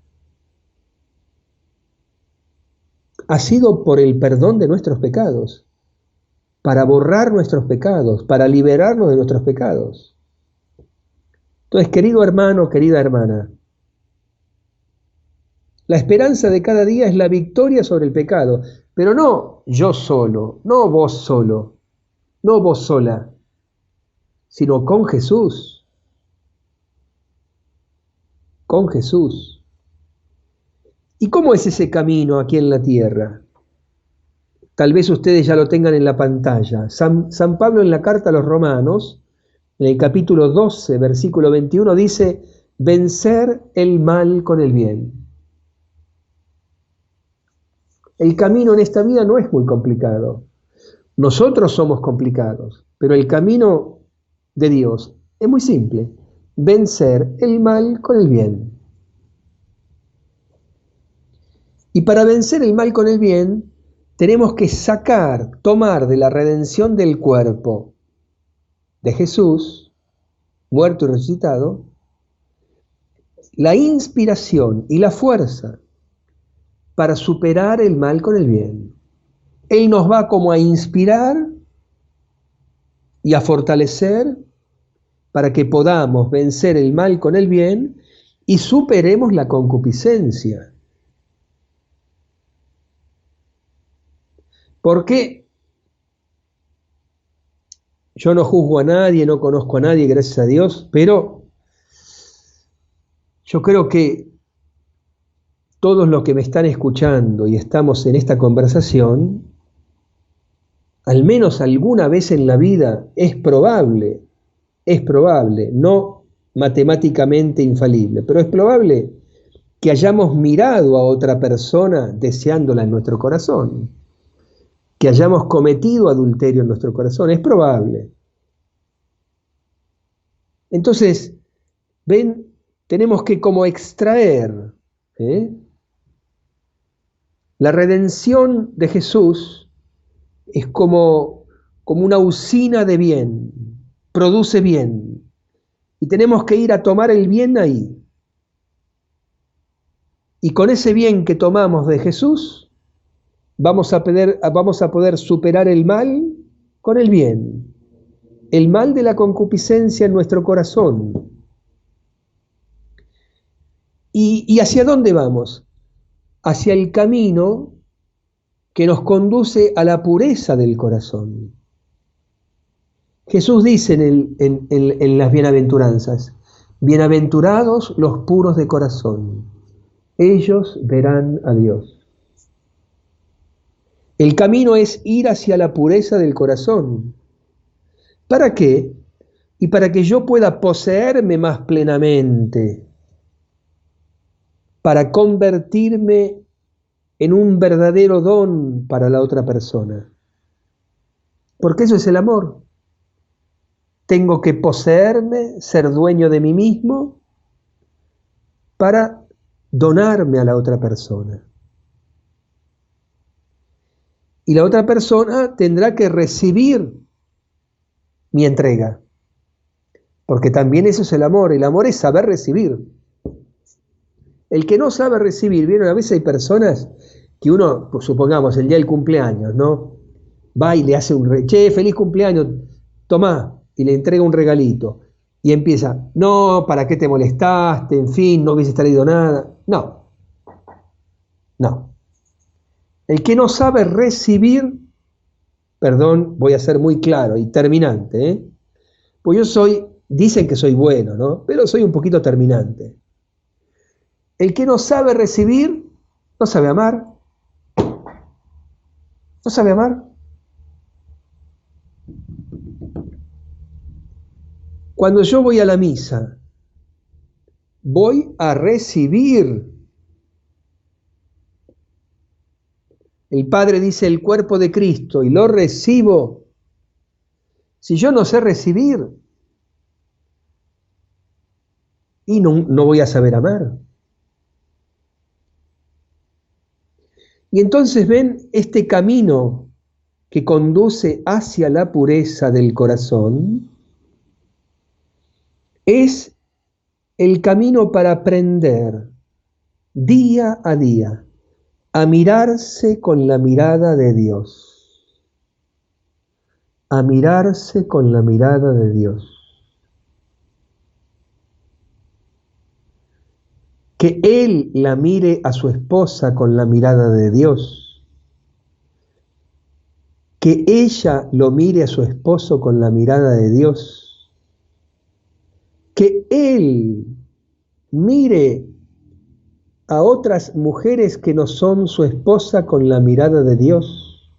[SPEAKER 2] ha sido por el perdón de nuestros pecados, para borrar nuestros pecados, para liberarnos de nuestros pecados. Entonces, querido hermano, querida hermana, la esperanza de cada día es la victoria sobre el pecado, pero no yo solo, no vos solo, no vos sola. sino con Jesús. Con Jesús. ¿Y cómo es ese camino aquí en la tierra? Tal vez ustedes ya lo tengan en la pantalla. San Pablo en la carta a los Romanos, en el capítulo 12, versículo 21, dice: vencer el mal con el bien. El camino en esta vida no es muy complicado. Nosotros somos complicados, pero el camino de Dios es muy simple: vencer el mal con el bien. Y para vencer el mal con el bien, tenemos que tomar de la redención del cuerpo de Jesús, muerto y resucitado, la inspiración y la fuerza para superar el mal con el bien. Él nos va como a inspirar y a fortalecer para que podamos vencer el mal con el bien y superemos la concupiscencia. Porque yo no juzgo a nadie, no conozco a nadie, gracias a Dios, pero yo creo que todos los que me están escuchando y estamos en esta conversación, al menos alguna vez en la vida es probable, no matemáticamente infalible, pero es probable que hayamos mirado a otra persona deseándola en nuestro corazón, que hayamos cometido adulterio en nuestro corazón, es probable. Entonces, ven, tenemos que como extraer la redención de Jesús. Es como una usina de bien, produce bien, y tenemos que ir a tomar el bien ahí. Y con ese bien que tomamos de Jesús, vamos a poder superar el mal con el bien, el mal de la concupiscencia en nuestro corazón. ¿Y hacia dónde vamos? Hacia el camino que nos conduce a la pureza del corazón. Jesús dice en las bienaventuranzas: bienaventurados los puros de corazón, ellos verán a Dios. El camino es ir hacia la pureza del corazón. ¿Para qué? Y para que yo pueda poseerme más plenamente, para convertirme en un verdadero don para la otra persona. Porque eso es el amor. Tengo que poseerme, ser dueño de mí mismo, para donarme a la otra persona. Y la otra persona tendrá que recibir mi entrega. Porque también eso es el amor. El amor es saber recibir. El que no sabe recibir, ¿vieron? A veces hay personas que uno, pues, supongamos, el día del cumpleaños, ¿no? Va y le hace che, feliz cumpleaños, tomá, y le entrega un regalito. Y empieza: no, ¿para qué te molestaste? En fin, no hubiese traído nada. No. El que no sabe recibir, perdón, voy a ser muy claro y terminante, pues dicen que soy bueno, ¿no? Pero soy un poquito terminante. El que no sabe recibir, no sabe amar. No sabe amar. Cuando yo voy a la misa, voy a recibir. El Padre dice el cuerpo de Cristo y lo recibo. Si yo no sé recibir, y no voy a saber amar. Y entonces ven este camino que conduce hacia la pureza del corazón, es el camino para aprender día a día a mirarse con la mirada de Dios. A mirarse con la mirada de Dios. Que él la mire a su esposa con la mirada de Dios. Que ella lo mire a su esposo con la mirada de Dios. él mire a otras mujeres que no son su esposa con la mirada de Dios,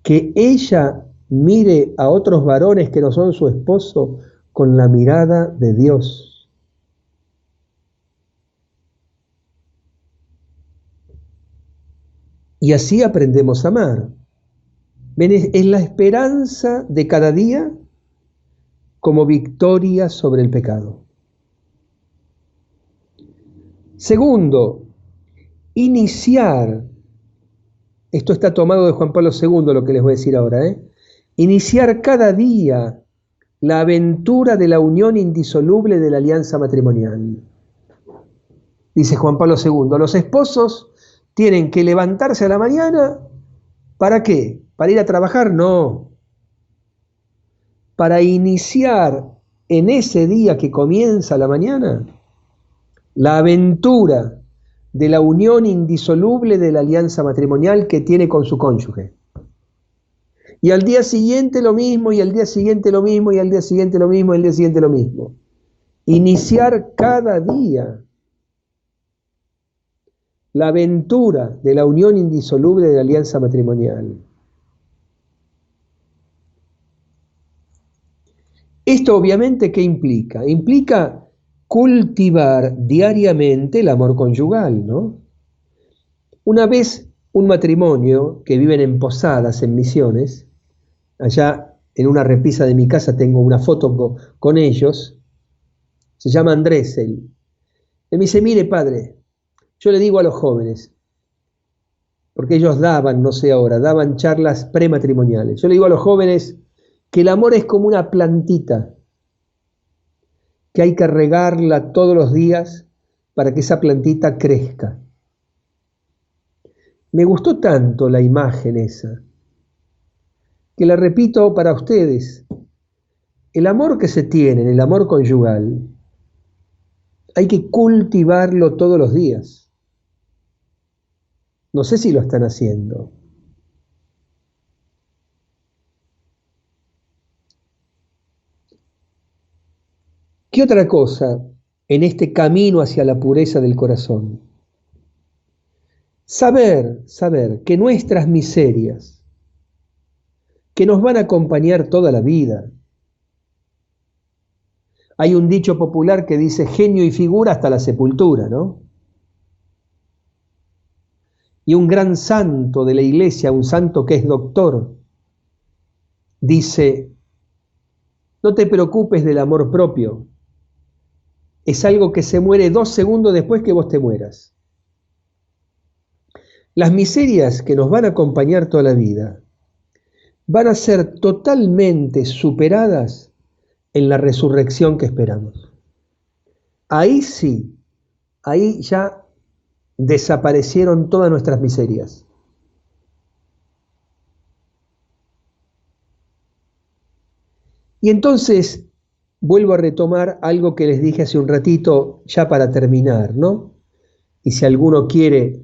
[SPEAKER 2] que ella mire a otros varones que no son su esposo con la mirada de Dios. Y así aprendemos a amar. ¿Ven? Es la esperanza de cada día como victoria sobre el pecado. Segundo, iniciar, esto está tomado de Juan Pablo II, lo que les voy a decir ahora, iniciar cada día la aventura de la unión indisoluble de la alianza matrimonial. Dice Juan Pablo II, los esposos tienen que levantarse a la mañana, ¿para qué? ¿Para ir a trabajar? No. Para iniciar en ese día que comienza la mañana la aventura de la unión indisoluble de la alianza matrimonial que tiene con su cónyuge. Y al día siguiente lo mismo, y al día siguiente lo mismo, y al día siguiente lo mismo, y al día siguiente lo mismo. Iniciar cada día la aventura de la unión indisoluble de la alianza matrimonial. Esto obviamente, ¿qué implica? Implica cultivar diariamente el amor conyugal, ¿no? Una vez un matrimonio que viven en Posadas, en Misiones, allá en una repisa de mi casa tengo una foto con ellos, se llama Andrés él. Él me dice, mire padre, yo le digo a los jóvenes, porque ellos daban, no sé ahora, daban charlas prematrimoniales, yo le digo a los jóvenes que el amor es como una plantita, que hay que regarla todos los días para que esa plantita crezca. Me gustó tanto la imagen esa, que la repito para ustedes. El amor que se tiene, el amor conyugal, hay que cultivarlo todos los días. No sé si lo están haciendo. ¿Qué otra cosa en este camino hacia la pureza del corazón? Saber que nuestras miserias, que nos van a acompañar toda la vida. Hay un dicho popular que dice genio y figura hasta la sepultura, ¿no? Y un gran santo de la iglesia, un santo que es doctor, dice, no te preocupes del amor propio, es algo que se muere 2 segundos después que vos te mueras. Las miserias que nos van a acompañar toda la vida van a ser totalmente superadas en la resurrección que esperamos. Ahí sí, ahí ya desaparecieron todas nuestras miserias. Y entonces vuelvo a retomar algo que les dije hace un ratito, ya para terminar, ¿no? Y si alguno quiere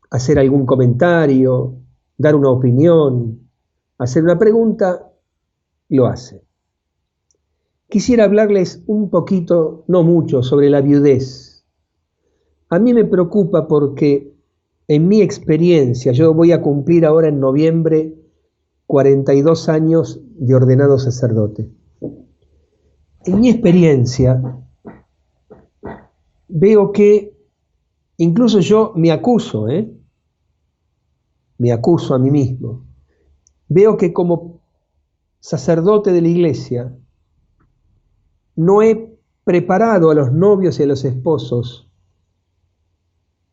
[SPEAKER 2] hacer algún comentario, dar una opinión, hacer una pregunta, lo hace. Quisiera hablarles un poquito, no mucho, sobre la viudez. A mí me preocupa porque en mi experiencia, yo voy a cumplir ahora en noviembre 42 años de ordenado sacerdote. En mi experiencia veo que incluso yo me acuso, me acuso a mí mismo. Veo que como sacerdote de la iglesia no he preparado a los novios y a los esposos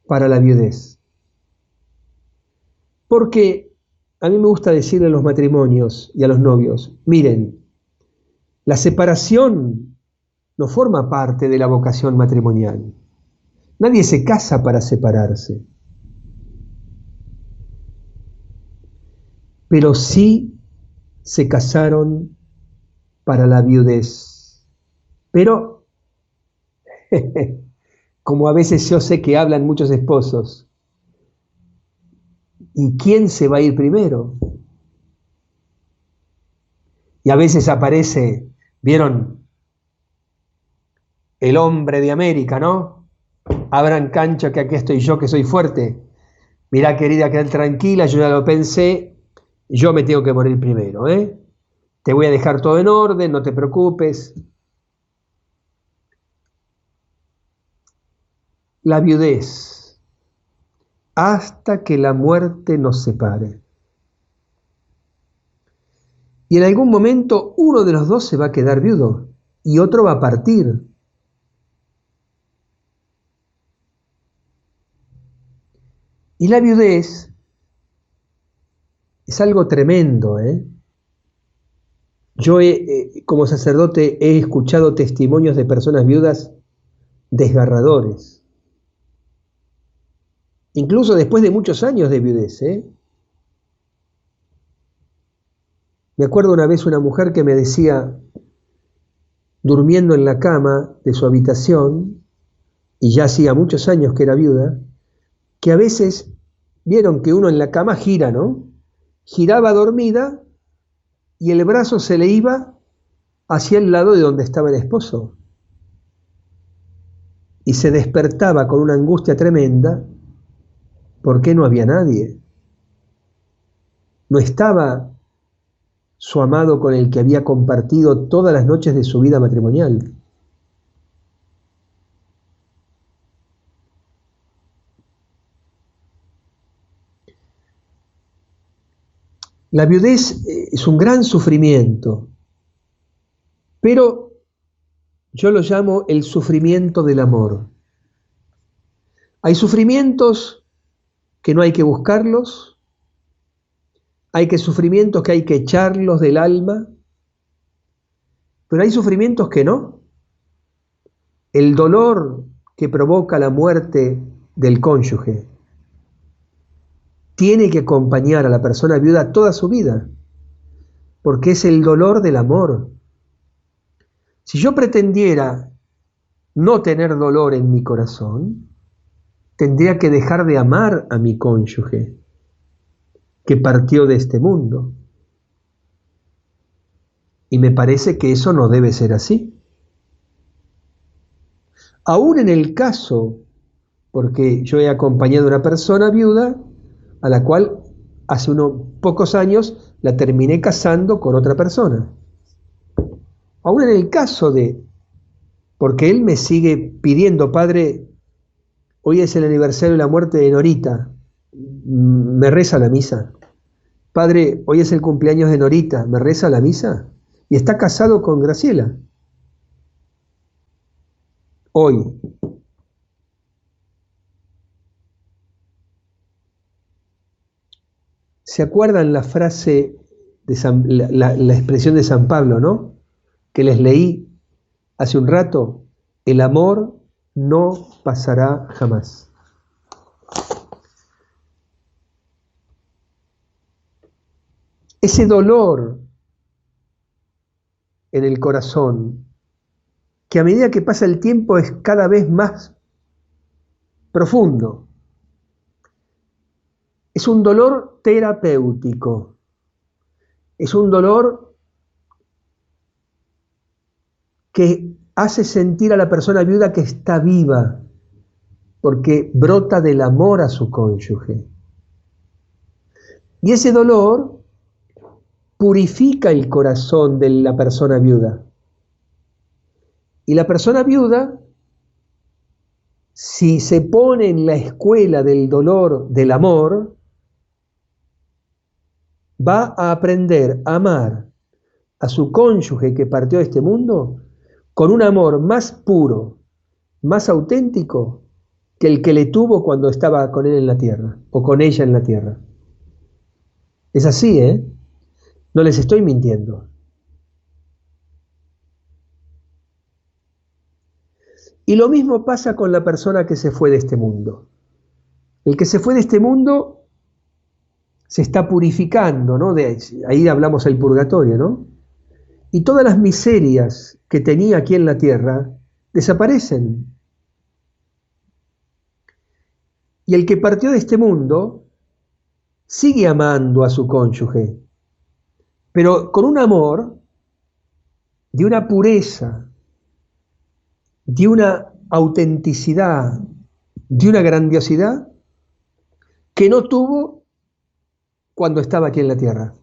[SPEAKER 2] para la viudez. Porque a mí me gusta decirle a los matrimonios y a los novios, miren, la separación no forma parte de la vocación matrimonial. Nadie se casa para separarse. Pero sí se casaron para la viudez. Pero, como a veces yo sé que hablan muchos esposos, ¿y quién se va a ir primero? Y a veces aparece, ¿vieron? el hombre de América, ¿no? Abran cancha que aquí estoy yo, que soy fuerte. Mirá, querida, quedad tranquila, yo ya lo pensé, yo me tengo que morir primero, ¿eh? Te voy a dejar todo en orden, no te preocupes. La viudez, hasta que la muerte nos separe. Y en algún momento uno de los dos se va a quedar viudo y otro va a partir. Y la viudez es algo tremendo, ¿eh? Yo como sacerdote he escuchado testimonios de personas viudas desgarradores. Incluso después de muchos años de viudez, ¿eh? Me acuerdo una vez una mujer que me decía, durmiendo en la cama de su habitación, y ya hacía muchos años que era viuda, que a veces vieron que uno en la cama gira, ¿no? Giraba dormida y el brazo se le iba hacia el lado de donde estaba el esposo. Y se despertaba con una angustia tremenda porque no había nadie. No estaba su amado con el que había compartido todas las noches de su vida matrimonial. La viudez es un gran sufrimiento, pero yo lo llamo el sufrimiento del amor. Hay sufrimientos que no hay que buscarlos, hay sufrimientos que hay que echarlos del alma, pero hay sufrimientos que no. El dolor que provoca la muerte del cónyuge tiene que acompañar a la persona viuda toda su vida, porque es el dolor del amor. Si yo pretendiera no tener dolor en mi corazón, tendría que dejar de amar a mi cónyuge, que partió de este mundo. Y me parece que eso no debe ser así. Aún en el caso, porque yo he acompañado a una persona viuda, a la cual hace unos pocos años la terminé casando con otra persona. Aún en el caso porque él me sigue pidiendo, padre, hoy es el aniversario de la muerte de Norita, ¿me reza la misa? Padre, hoy es el cumpleaños de Norita, ¿me reza la misa? Y está casado con Graciela. Hoy. ¿Se acuerdan la frase, la expresión de San Pablo, ¿no? Que les leí hace un rato, el amor no pasará jamás. Ese dolor en el corazón, que a medida que pasa el tiempo es cada vez más profundo, es un dolor terapéutico, es un dolor que hace sentir a la persona viuda que está viva, porque brota del amor a su cónyuge. Y ese dolor purifica el corazón de la persona viuda. Y la persona viuda, si se pone en la escuela del dolor del amor, va a aprender a amar a su cónyuge que partió de este mundo con un amor más puro, más auténtico que el que le tuvo cuando estaba con él en la tierra o con ella en la tierra. Es así, ¿eh? No les estoy mintiendo. Y lo mismo pasa con la persona que se fue de este mundo. El que se fue de este mundo se está purificando, ¿no? Ahí hablamos del purgatorio, ¿no? Y todas las miserias que tenía aquí en la tierra desaparecen. Y el que partió de este mundo sigue amando a su cónyuge, pero con un amor de una pureza de una autenticidad, de una grandiosidad que no tuvo cuando estaba aquí en la tierra.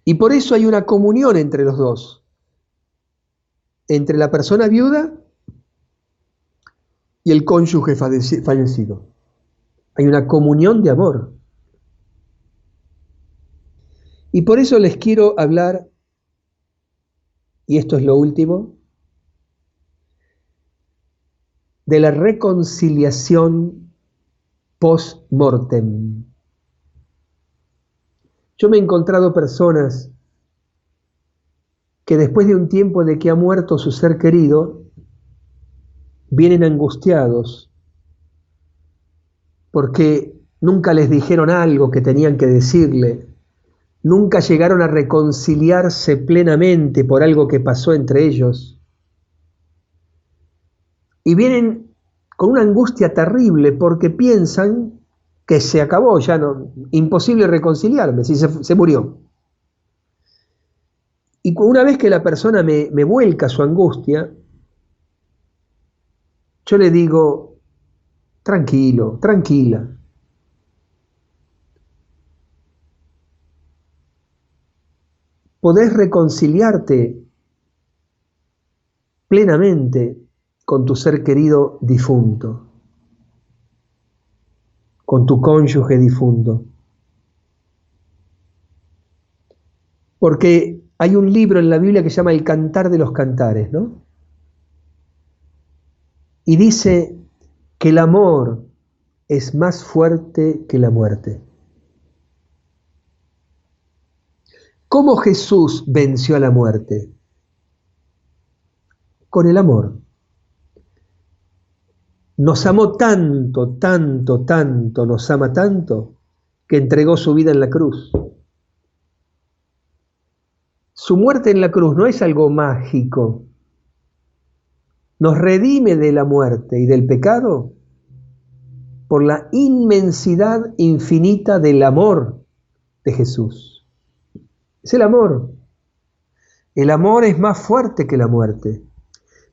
[SPEAKER 2] Y por eso hay una comunión entre los dos, entre la persona viuda y el cónyuge fallecido. Hay una comunión de amor. Y por eso les quiero hablar, y esto es lo último, de la reconciliación post-mortem. Yo me he encontrado personas que después de un tiempo de que ha muerto su ser querido, vienen angustiados porque nunca les dijeron algo que tenían que decirle, nunca llegaron a reconciliarse plenamente por algo que pasó entre ellos. Y vienen con una angustia terrible porque piensan que se acabó, ya no, imposible reconciliarme, si se murió. Y una vez que la persona me vuelca su angustia, yo le digo, tranquilo, tranquila. Podés reconciliarte plenamente con tu ser querido difunto, con tu cónyuge difunto. Porque hay un libro en la Biblia que se llama El Cantar de los Cantares, ¿no? Y dice que el amor es más fuerte que la muerte. ¿Cómo Jesús venció a la muerte? Con el amor. Nos amó tanto, tanto, tanto, nos ama tanto, que entregó su vida en la cruz. Su muerte en la cruz no es algo mágico. Nos redime de la muerte y del pecado por la inmensidad infinita del amor de Jesús. Es el amor. El amor es más fuerte que la muerte.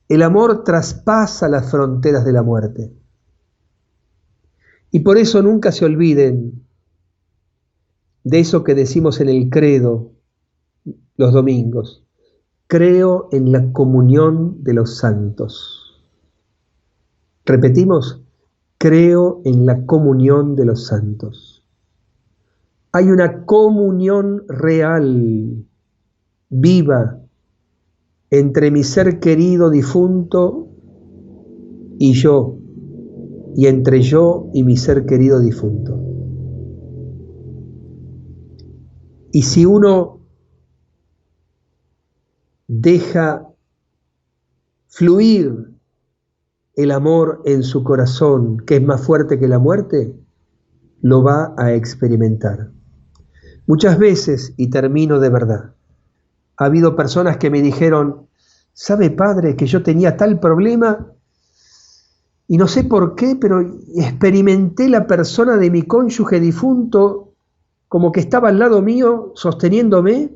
[SPEAKER 2] El amor traspasa las fronteras de la muerte. Y por eso nunca se olviden de eso que decimos en el credo los domingos. Creo en la comunión de los santos. Repetimos, creo en la comunión de los santos. Hay una comunión real, viva, entre mi ser querido difunto y yo, y entre yo y mi ser querido difunto. Y si uno deja fluir el amor en su corazón, que es más fuerte que la muerte, lo va a experimentar. Muchas veces, y termino de verdad, ha habido personas que me dijeron, ¿sabe, padre, que yo tenía tal problema? Y no sé por qué, pero experimenté la persona de mi cónyuge difunto como que estaba al lado mío sosteniéndome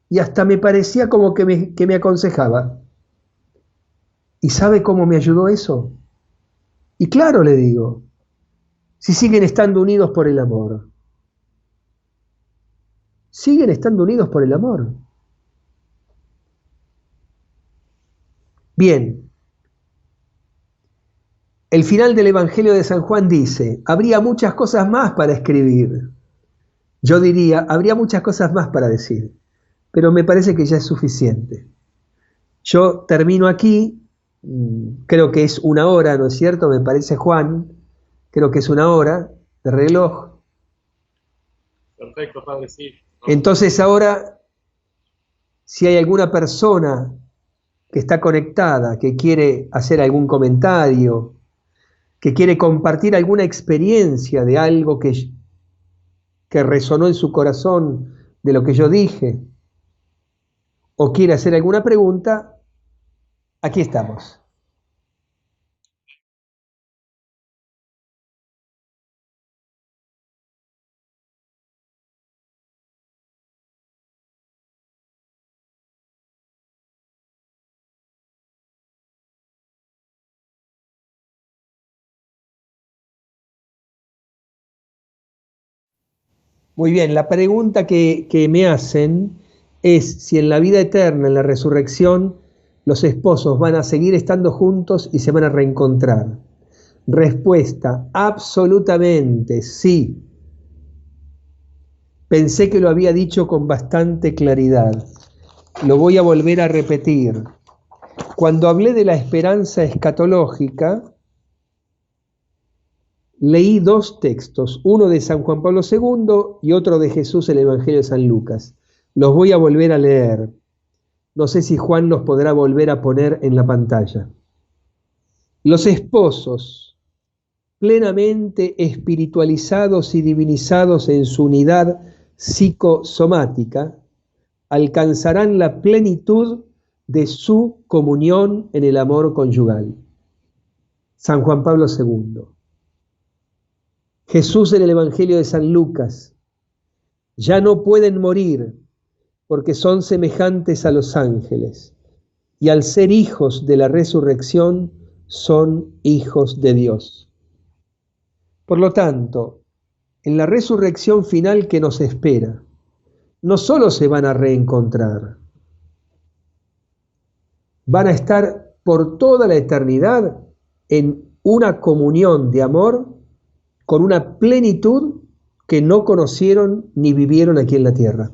[SPEAKER 2] y hasta me parecía como que me aconsejaba. ¿Y sabe cómo me ayudó eso? Y claro, le digo, si siguen estando unidos por el amor. Siguen estando unidos por el amor. Bien, el final del Evangelio de San Juan dice, habría muchas cosas más para escribir. Yo diría, habría muchas cosas más para decir, pero me parece que ya es suficiente. Yo termino aquí, creo que es una hora, ¿no es cierto? Me parece, Juan, creo que es una hora de reloj.
[SPEAKER 3] Perfecto, padre, sí.
[SPEAKER 2] Entonces ahora, si hay alguna persona que está conectada, que quiere hacer algún comentario, que quiere compartir alguna experiencia de algo que resonó en su corazón de lo que yo dije, o quiere hacer alguna pregunta, aquí estamos. Muy bien, la pregunta que me hacen es si en la vida eterna, en la resurrección, los esposos van a seguir estando juntos y se van a reencontrar. Respuesta, absolutamente sí. Pensé que lo había dicho con bastante claridad. Lo voy a volver a repetir. Cuando hablé de la esperanza escatológica, leí dos textos, uno de San Juan Pablo II y otro de Jesús en el Evangelio de San Lucas. Los voy a volver a leer. No sé si Juan los podrá volver a poner en la pantalla. Los esposos, plenamente espiritualizados y divinizados en su unidad psicosomática, alcanzarán la plenitud de su comunión en el amor conyugal. San Juan Pablo II. Jesús en el Evangelio de San Lucas. Ya no pueden morir porque son semejantes a los ángeles y al ser hijos de la resurrección son hijos de Dios. Por lo tanto, en la resurrección final que nos espera, no solo se van a reencontrar, van a estar por toda la eternidad en una comunión de amor con una plenitud que no conocieron ni vivieron aquí en la tierra.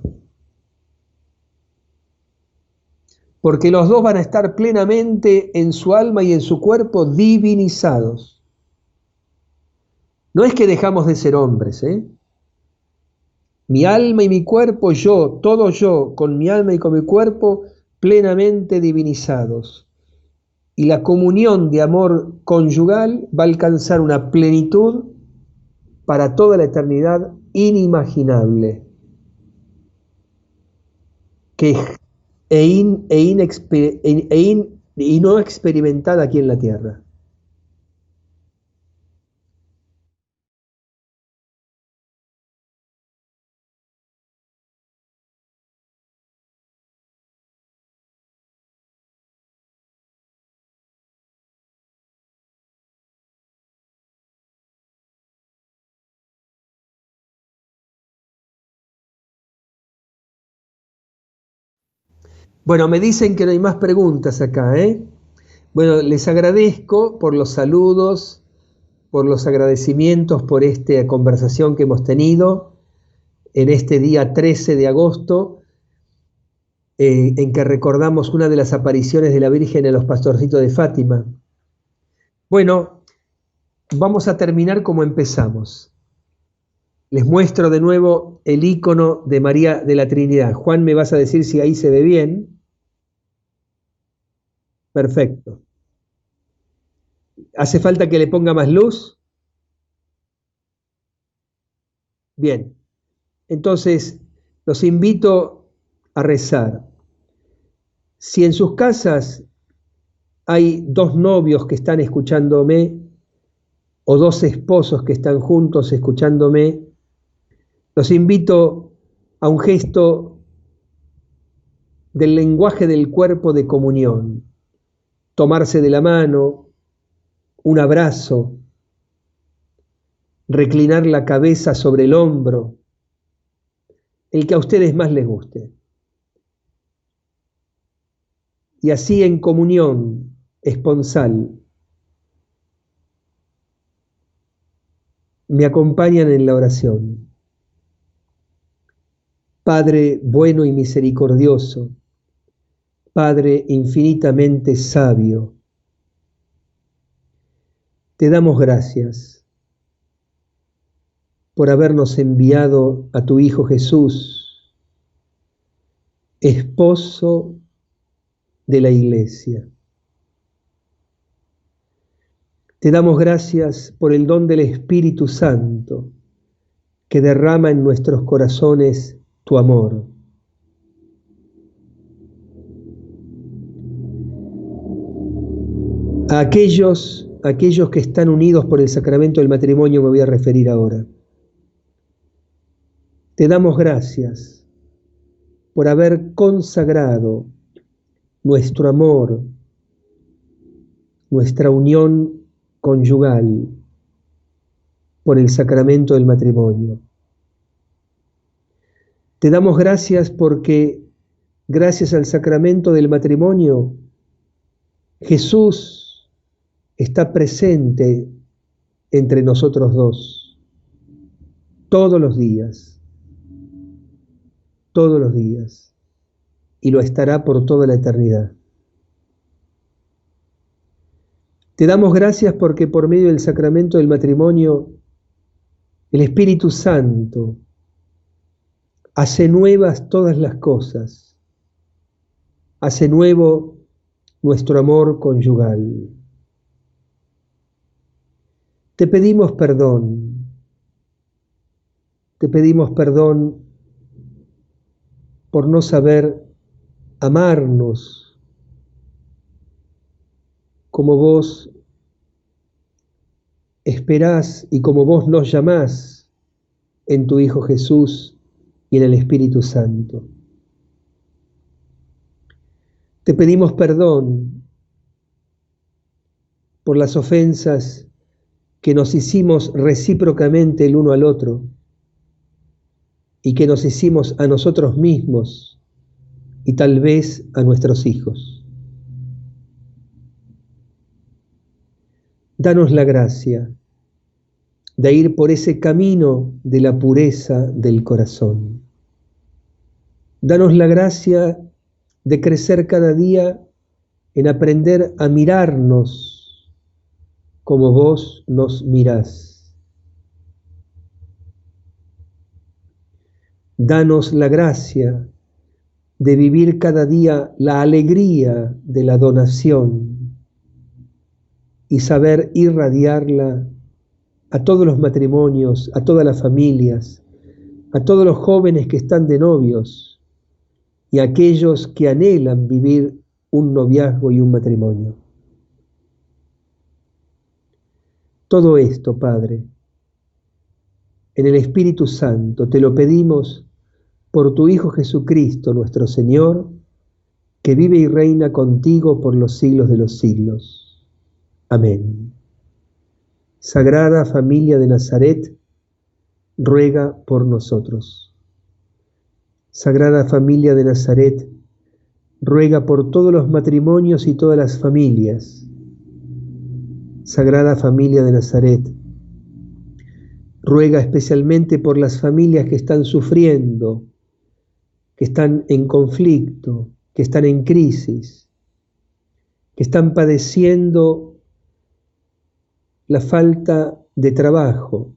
[SPEAKER 2] Porque los dos van a estar plenamente en su alma y en su cuerpo divinizados. No es que dejamos de ser hombres, Mi alma y mi cuerpo, yo, todo yo, con mi alma y con mi cuerpo, plenamente divinizados. Y la comunión de amor conyugal va a alcanzar una plenitud para toda la eternidad inimaginable, y no experimentada aquí en la tierra. Bueno, me dicen que no hay más preguntas acá, Bueno, les agradezco por los saludos, por los agradecimientos por esta conversación que hemos tenido en este día 13 de agosto, en que recordamos una de las apariciones de la Virgen a los pastorcitos de Fátima. Bueno, vamos a terminar como empezamos. Les muestro de nuevo el icono de María de la Trinidad. Juan, ¿me vas a decir si ahí se ve bien? Perfecto. ¿Hace falta que le ponga más luz? Bien. Entonces, los invito a rezar. Si en sus casas hay dos novios que están escuchándome o dos esposos que están juntos escuchándome, los invito a un gesto del lenguaje del cuerpo de comunión. Tomarse de la mano, un abrazo, reclinar la cabeza sobre el hombro, el que a ustedes más les guste. Y así en comunión esponsal me acompañan en la oración. Padre bueno y misericordioso, Padre infinitamente sabio, te damos gracias por habernos enviado a tu Hijo Jesús, esposo de la Iglesia. Te damos gracias por el don del Espíritu Santo que derrama en nuestros corazones tu amor. A aquellos que están unidos por el sacramento del matrimonio me voy a referir ahora. Te damos gracias por haber consagrado nuestro amor, nuestra unión conyugal por el sacramento del matrimonio. Te damos gracias porque, gracias al sacramento del matrimonio, Jesús está presente entre nosotros dos, todos los días, y lo estará por toda la eternidad. Te damos gracias porque por medio del sacramento del matrimonio, el Espíritu Santo hace nuevas todas las cosas, hace nuevo nuestro amor conyugal. Te pedimos perdón por no saber amarnos como vos esperás y como vos nos llamás en tu Hijo Jesús y en el Espíritu Santo. Te pedimos perdón por las ofensas que nos hicimos recíprocamente el uno al otro y que nos hicimos a nosotros mismos y tal vez a nuestros hijos. Danos la gracia de ir por ese camino de la pureza del corazón. Danos la gracia de crecer cada día en aprender a mirarnos como vos nos mirás. Danos la gracia de vivir cada día la alegría de la donación y saber irradiarla a todos los matrimonios, a todas las familias, a todos los jóvenes que están de novios y a aquellos que anhelan vivir un noviazgo y un matrimonio. Todo esto, Padre, en el Espíritu Santo te lo pedimos por tu Hijo Jesucristo, nuestro Señor, que vive y reina contigo por los siglos de los siglos. Amén. Sagrada Familia de Nazaret, ruega por nosotros. Sagrada Familia de Nazaret, ruega por todos los matrimonios y todas las familias. Sagrada Familia de Nazaret, ruega especialmente por las familias que están sufriendo, que están en conflicto, que están en crisis, que están padeciendo la falta de trabajo,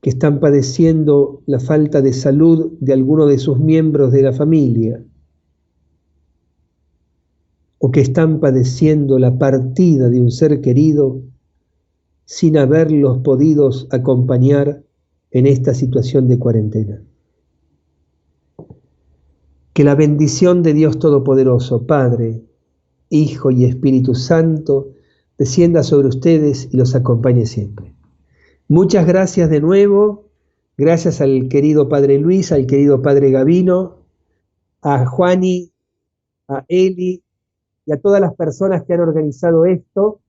[SPEAKER 2] que están padeciendo la falta de salud de alguno de sus miembros de la familia, o que están padeciendo la partida de un ser querido sin haberlos podido acompañar en esta situación de cuarentena. Que la bendición de Dios Todopoderoso, Padre, Hijo y Espíritu Santo, descienda sobre ustedes y los acompañe siempre. Muchas gracias de nuevo, gracias al querido Padre Luis, al querido Padre Gavino, a Juani, a Eli y a todas las personas que han organizado esto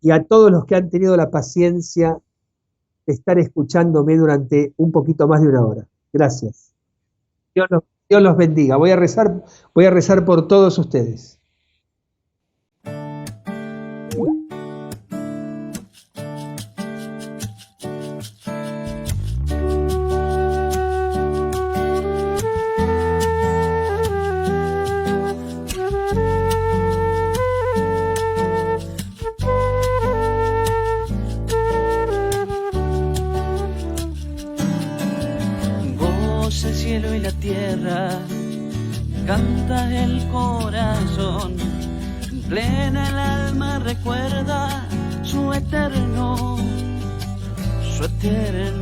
[SPEAKER 2] y a todos los que han tenido la paciencia de estar escuchándome durante un poquito más de una hora. Gracias. Dios los bendiga. Voy a rezar por todos ustedes.
[SPEAKER 3] El cielo y la tierra, canta el corazón, plena el alma recuerda su eterno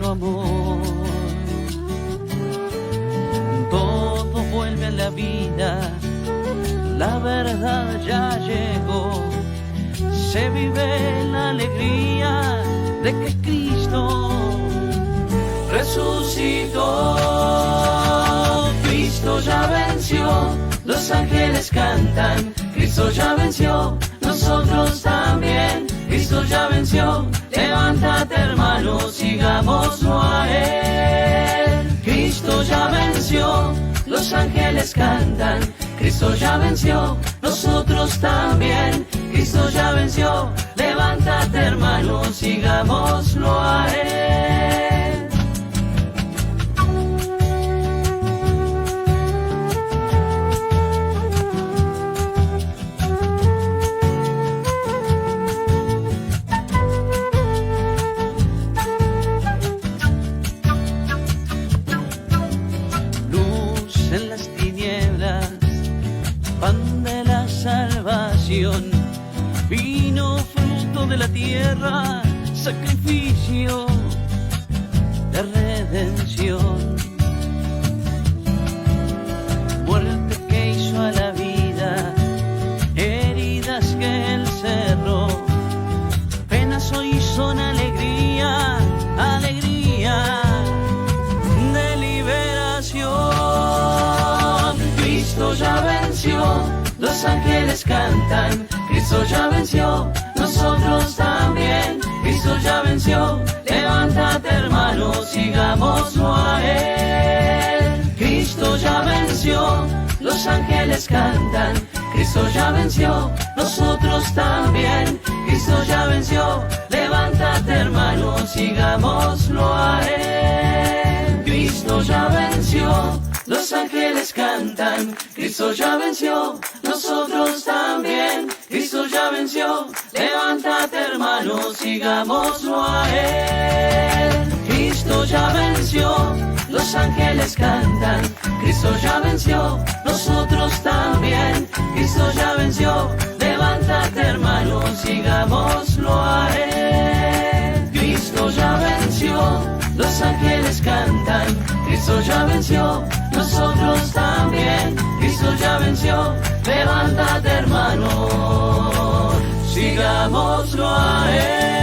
[SPEAKER 3] amor. Todo vuelve a la vida, la verdad ya llegó, se vive la alegría de que Cristo resucitó. Cristo ya venció, los ángeles cantan, Cristo ya venció, nosotros también, Cristo ya venció, levántate hermano, sigámoslo a Él. Cristo Cristo ya venció, los ángeles cantan, Cristo ya venció, nosotros también, Cristo ya venció, levántate hermano, sigámoslo a Él.
[SPEAKER 4] Pan de la salvación, vino fruto de la tierra, sacrificio de redención. Muerte que hizo a la vida, heridas que Él cerró, penas hoy son alegría, alegría de liberación.
[SPEAKER 3] Cristo ya venció, los ángeles cantan, Cristo ya venció, nosotros también, Cristo ya venció, levántate hermano, sigámoslo a Él. Cristo ya venció, los ángeles cantan, Cristo ya venció, nosotros también, Cristo ya venció, levántate hermano, sigámoslo a Él. Cristo ya venció, los ángeles cantan, Cristo ya venció, nosotros también, Cristo ya venció, levántate hermano, sigámoslo a Él. Cristo ya venció, los ángeles cantan, Cristo ya venció, nosotros también, Cristo ya venció, levántate hermano, sigámoslo a Él. Cristo ya venció, los ángeles cantan, Cristo ya venció, nosotros también, Cristo ya venció, levántate hermano, sigámoslo a Él.